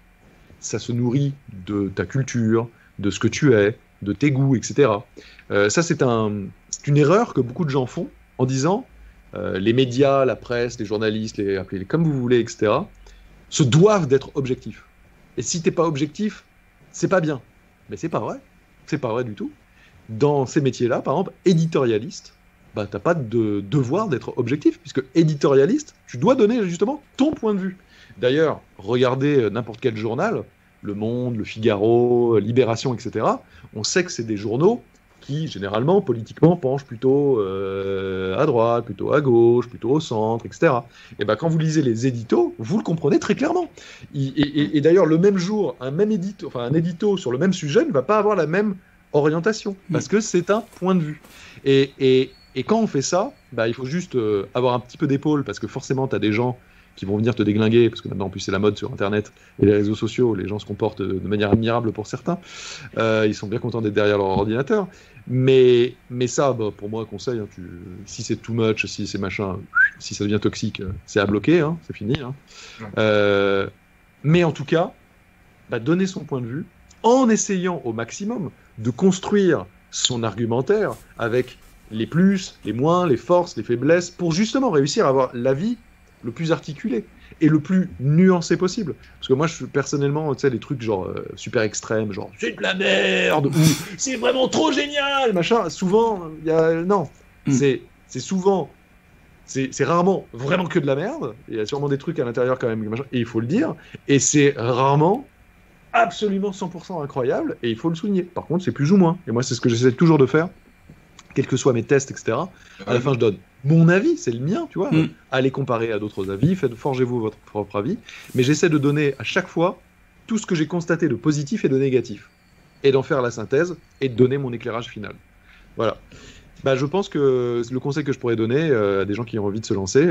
Ça se nourrit de ta culture, de ce que tu es, de tes goûts, etc. Ça, c'est une erreur que beaucoup de gens font en disant les médias, la presse, les journalistes, appelez-les comme vous voulez, etc., se doivent d'être objectifs. Et si t'es pas objectif, c'est pas bien. Mais c'est pas vrai. C'est pas vrai du tout. Dans ces métiers-là, par exemple, éditorialiste, bah, t'as pas de devoir d'être objectif, puisque éditorialiste, tu dois donner justement ton point de vue. D'ailleurs, regardez n'importe quel journal, Le Monde, Le Figaro, Libération, etc., on sait que c'est des journaux qui, généralement, politiquement, penchent plutôt à droite, plutôt à gauche, plutôt au centre, etc. Et ben, quand vous lisez les éditos, vous le comprenez très clairement. Et d'ailleurs, le même jour, un édito sur le même sujet ne va pas avoir la même orientation, parce que c'est un point de vue. Et quand on fait ça, bah, il faut juste avoir un petit peu d'épaule, parce que forcément, tu as des gens qui vont venir te déglinguer, parce que maintenant, en plus, c'est la mode sur Internet et les réseaux sociaux, les gens se comportent de manière admirable pour certains. Ils sont bien contents d'être derrière leur ordinateur. Mais ça, bah, pour moi, conseil, hein, si c'est too much, si c'est machin, si ça devient toxique, c'est à bloquer, hein, c'est fini. Hein. Mais en tout cas, donner son point de vue en essayant au maximum de construire son argumentaire avec les plus, les moins, les forces, les faiblesses, pour justement réussir à avoir l'avis le plus articulé et le plus nuancé possible. Parce que moi, personnellement, tu sais, les trucs genre super extrêmes, genre c'est de la merde, ou c'est vraiment trop génial, machin, souvent, non. C'est souvent, c'est rarement vraiment que de la merde, il y a sûrement des trucs à l'intérieur quand même, machin, et il faut le dire, et c'est rarement absolument 100% incroyable, et il faut le souligner. Par contre, c'est plus ou moins. Et moi, c'est ce que j'essaie toujours de faire, quels que soient mes tests, etc. À la fin, je donne mon avis, c'est le mien, tu vois. Allez comparer à d'autres avis, forgez-vous votre propre avis. Mais j'essaie de donner à chaque fois tout ce que j'ai constaté de positif et de négatif. Et d'en faire la synthèse et de donner mon éclairage final. Voilà. Je pense que le conseil que je pourrais donner à des gens qui ont envie de se lancer,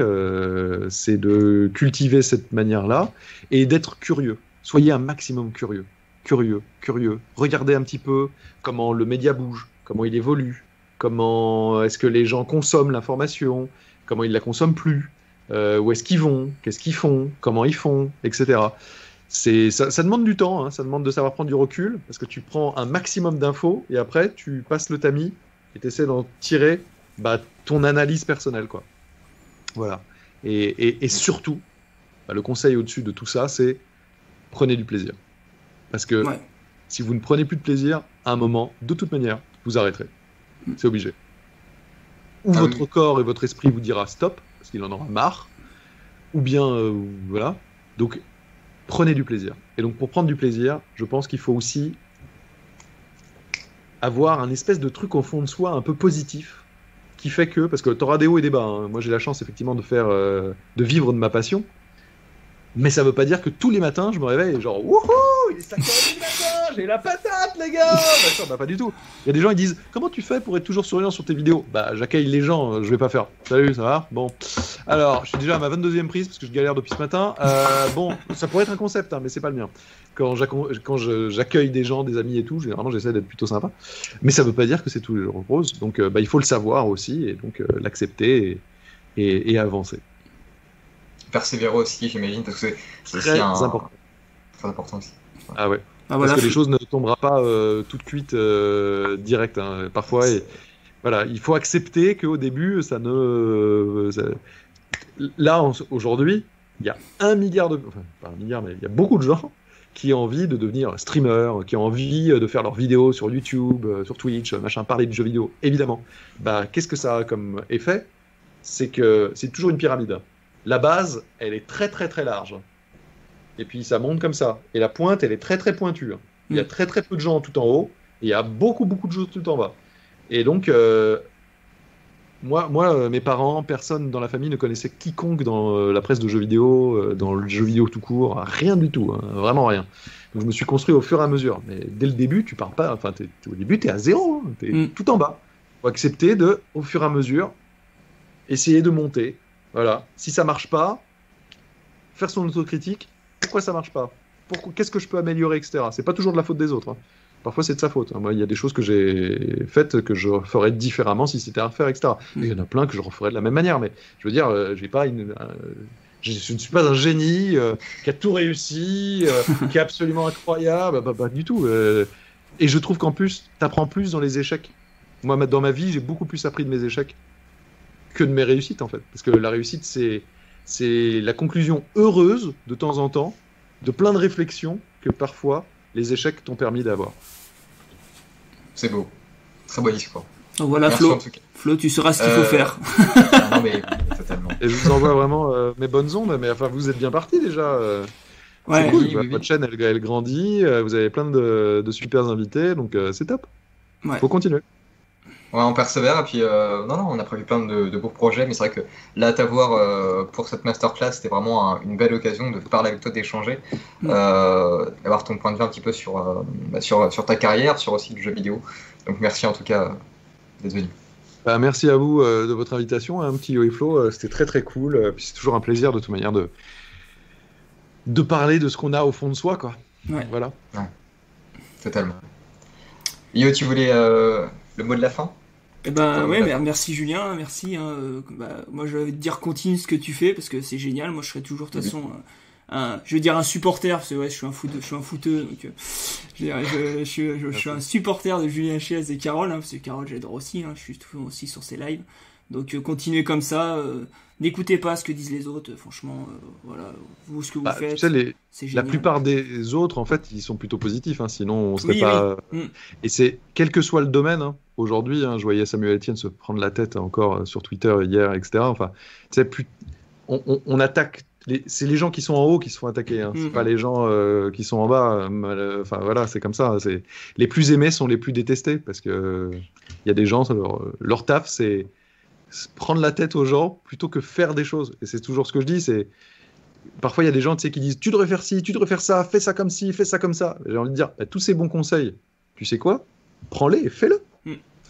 c'est de cultiver cette manière-là et d'être curieux. Soyez un maximum curieux. Curieux. Regardez un petit peu comment le média bouge, comment il évolue, comment est-ce que les gens consomment l'information, comment ils la consomment plus, où est-ce qu'ils vont, qu'est-ce qu'ils font, comment ils font, etc. Ça demande du temps, hein, ça demande de savoir prendre du recul, parce que tu prends un maximum d'infos et après tu passes le tamis et tu essaies d'en tirer ton analyse personnelle, quoi. Voilà. Et surtout, le conseil au-dessus de tout ça, c'est prenez du plaisir. Parce que si vous ne prenez plus de plaisir, à un moment, de toute manière, vous arrêterez. C'est obligé. Ou votre corps et votre esprit vous dira stop, parce qu'il en aura marre, ou bien, voilà. Donc, prenez du plaisir. Et donc, pour prendre du plaisir, je pense qu'il faut aussi avoir un espèce de truc au fond de soi un peu positif, qui fait que, parce que tu auras des hauts et des bas, hein. Moi j'ai la chance effectivement de vivre de ma passion, mais ça veut pas dire que tous les matins je me réveille et genre wouhou, il est 5h du matin, j'ai la patate les gars. Pas du tout. Il y a des gens qui disent comment tu fais pour être toujours souriant sur tes vidéos. J'accueille les gens, je vais pas faire salut, ça va. Bon, alors je suis déjà à ma 22e prise parce que je galère depuis ce matin. Bon, ça pourrait être un concept, hein, mais c'est pas le mien. Quand j'accueille des gens, des amis et tout, généralement j'essaie d'être plutôt sympa, mais ça veut pas dire que c'est tous les jours rose. Donc il faut le savoir aussi et donc l'accepter et avancer. Persévérer aussi, j'imagine, parce que c'est très important. Très important aussi. Ah ouais. Parce que les choses ne tomberont pas toutes cuites direct. Hein. Parfois, voilà, il faut accepter qu'au début, là, aujourd'hui, il y a 1 milliard pas 1 milliard, mais il y a beaucoup de gens qui ont envie de devenir streamer, qui ont envie de faire leurs vidéos sur YouTube, sur Twitch, machin, parler de jeux vidéo, évidemment. Qu'est-ce que ça a comme effet? C'est que c'est toujours une pyramide. La base, elle est très très très large. Et puis ça monte comme ça. Et la pointe, elle est très très pointue. Il y a très très peu de gens tout en haut, et il y a beaucoup beaucoup de gens tout en bas. Et donc, moi, mes parents, personne dans la famille ne connaissait quiconque dans la presse de jeux vidéo, dans le jeu vidéo tout court, rien du tout, hein, vraiment rien. Donc je me suis construit au fur et à mesure. Mais dès le début, tu pars pas, enfin, au début, t'es à zéro, hein, t'es tout en bas. Faut accepter au fur et à mesure, essayer de monter. Voilà. Si ça marche pas, faire son autocritique. Pourquoi ça marche pas? Qu'est-ce que je peux améliorer, etc. C'est pas toujours de la faute des autres. Hein. Parfois, c'est de sa faute. Moi, il y a des choses que j'ai faites que je ferais différemment si c'était à refaire, etc. Et il y en a plein que je referais de la même manière. Mais je veux dire, je ne suis pas un génie qui a tout réussi, qui est absolument incroyable. Pas du tout. Et je trouve qu'en plus, tu apprends plus dans les échecs. Moi, dans ma vie, j'ai beaucoup plus appris de mes échecs que de mes réussites, en fait. Parce que la réussite, c'est la conclusion heureuse, de temps en temps, de plein de réflexions que parfois les échecs t'ont permis d'avoir. C'est beau. Très beau discours. Donc voilà, Flo, tu sauras ce qu'il faut faire. Non, mais totalement. Et je vous envoie vraiment mes bonnes ondes, mais enfin, vous êtes bien partis déjà. Ouais, c'est cool. oui. Votre chaîne, elle grandit, vous avez plein de super invités, donc c'est top. Ouais. Faut continuer. Ouais, on persévère et puis non, on a prévu plein de beaux projets, mais c'est vrai que là, t'avoir pour cette masterclass, c'était vraiment une belle occasion de parler avec toi, d'échanger, d'avoir ton point de vue un petit peu sur ta carrière, sur aussi le jeu vidéo. Donc merci en tout cas d'être venu. Merci à vous de votre invitation, hein, petit Yo et Flo, c'était très très cool. Puis c'est toujours un plaisir de toute manière de parler de ce qu'on a au fond de soi, quoi. Ouais. Voilà. Ouais. Totalement. Yo, tu voulais le mot de la fin? Eh ben ouais, merci Julien, merci. Moi je vais te dire continue ce que tu fais parce que c'est génial. Moi je serai toujours de toute façon je veux dire un supporter, parce que ouais, je suis un footeux, donc je suis un supporter de Julien Chiez et Carole, parce que Carole j'adore aussi, je suis toujours aussi sur ses lives. Donc continuez comme ça, n'écoutez pas ce que disent les autres, franchement, voilà, vous ce que vous faites, tu sais, c'est génial. La plupart des autres, en fait, ils sont plutôt positifs, sinon on serait pas... Oui. Et c'est, quel que soit le domaine, aujourd'hui, je voyais Samuel Etienne se prendre la tête encore sur Twitter hier, etc. Enfin, tu sais, on attaque... C'est les gens qui sont en haut qui se font attaquer, c'est pas les gens qui sont en bas. Enfin voilà, c'est comme ça. Les plus aimés sont les plus détestés parce que il y a des gens, leur taf, c'est prendre la tête aux gens plutôt que faire des choses. Et c'est toujours ce que je dis, c'est parfois il y a des gens qui disent tu devrais faire ci, tu devrais faire ça, fais ça comme ci, fais ça comme ça. J'ai envie de dire tous ces bons conseils, tu sais quoi, prends-les et fais-le.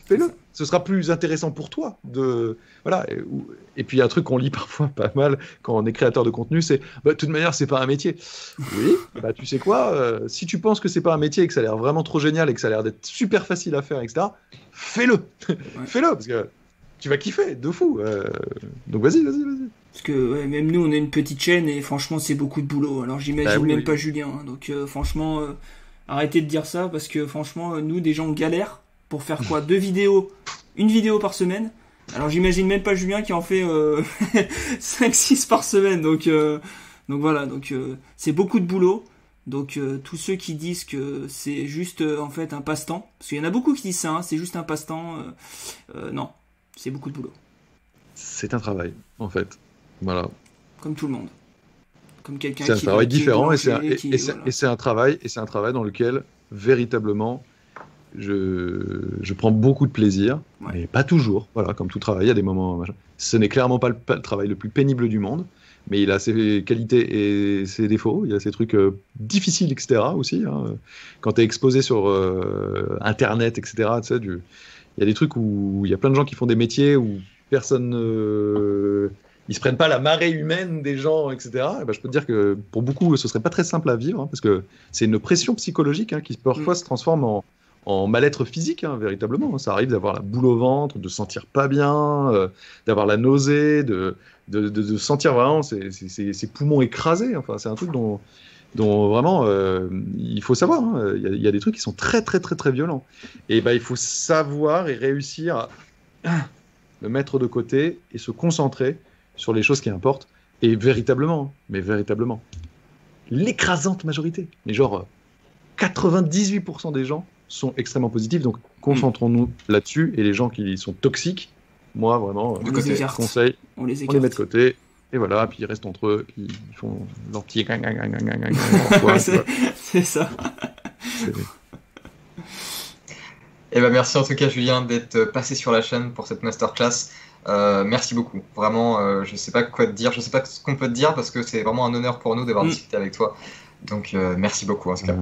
Fais-le. Ce sera plus intéressant pour toi. Voilà. Et puis, il y a un truc qu'on lit parfois pas mal quand on est créateur de contenu, c'est de toute manière, c'est pas un métier. Oui, tu sais quoi, si tu penses que c'est pas un métier et que ça a l'air vraiment trop génial et que ça a l'air d'être super facile à faire, etc., fais-le. Fais-le, parce que tu vas kiffer, de fou. Donc, vas-y. Parce que même nous, on a une petite chaîne et franchement, c'est beaucoup de boulot. Alors, j'imagine pas Julien. Donc, franchement, arrêtez de dire ça parce que franchement, nous, des gens galèrent. Pour faire quoi? 2 vidéos, une vidéo par semaine. Alors j'imagine même pas Julien qui en fait 5-6 par semaine. Donc voilà, c'est beaucoup de boulot. Donc tous ceux qui disent que c'est juste en fait un passe-temps, parce qu'il y en a beaucoup qui disent ça, c'est juste un passe-temps. Non, c'est beaucoup de boulot. C'est un travail, en fait. Voilà. Comme tout le monde. Comme quelqu'un qui... C'est un travail différent et c'est un travail dans lequel véritablement je prends beaucoup de plaisir, mais pas toujours. Voilà, comme tout travail, il y a des moments. Ce n'est clairement pas le travail le plus pénible du monde, mais il a ses qualités et ses défauts. Il y a ces trucs difficiles, etc. aussi. Quand tu es exposé sur Internet, etc., tu sais, il y a des trucs où il y a plein de gens qui font des métiers où personne. Ils se prennent pas la marée humaine des gens, etc. Et je peux te dire que pour beaucoup, ce serait pas très simple à vivre, parce que c'est une pression psychologique qui parfois se transforme en mal-être physique, véritablement. Ça arrive d'avoir la boule au ventre, de se sentir pas bien, d'avoir la nausée, de sentir vraiment ses poumons écrasés. Enfin, c'est un truc dont vraiment il faut savoir. Il y a des trucs qui sont très, très, très, très violents. Et il faut savoir et réussir à le mettre de côté et se concentrer sur les choses qui importent. Et véritablement, l'écrasante majorité, mais genre 98% des gens sont extrêmement positifs, donc concentrons-nous là-dessus, et les gens qui sont toxiques, moi vraiment, conseil, on les met de côté, et voilà, puis ils restent entre eux, puis ils font leur petit c'est ça. Et merci en tout cas Julien d'être passé sur la chaîne pour cette masterclass. Merci beaucoup. Vraiment, je sais pas quoi te dire, je sais pas ce qu'on peut te dire parce que c'est vraiment un honneur pour nous d'avoir discuté avec toi. Donc merci beaucoup en tout cas.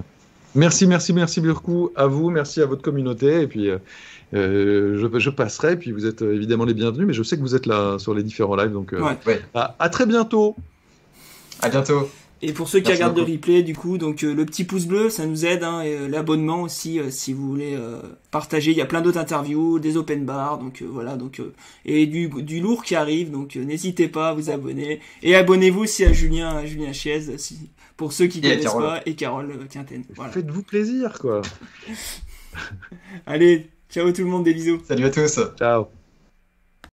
Merci beaucoup à vous, merci à votre communauté, et puis je passerai, puis vous êtes évidemment les bienvenus, mais je sais que vous êtes là sur les différents lives, donc à très bientôt. À bientôt. Et pour ceux qui regardent le replay, du coup, donc le petit pouce bleu, ça nous aide, et l'abonnement aussi, si vous voulez partager. Il y a plein d'autres interviews, des open bars, donc voilà, et du lourd qui arrive, donc n'hésitez pas à vous abonner. Et abonnez-vous aussi à Julien Chiez, pour ceux qui ne connaissent pas, et Carole Quinten. Voilà. Faites-vous plaisir, quoi. Allez, ciao tout le monde, des bisous. Salut à tous. Ciao.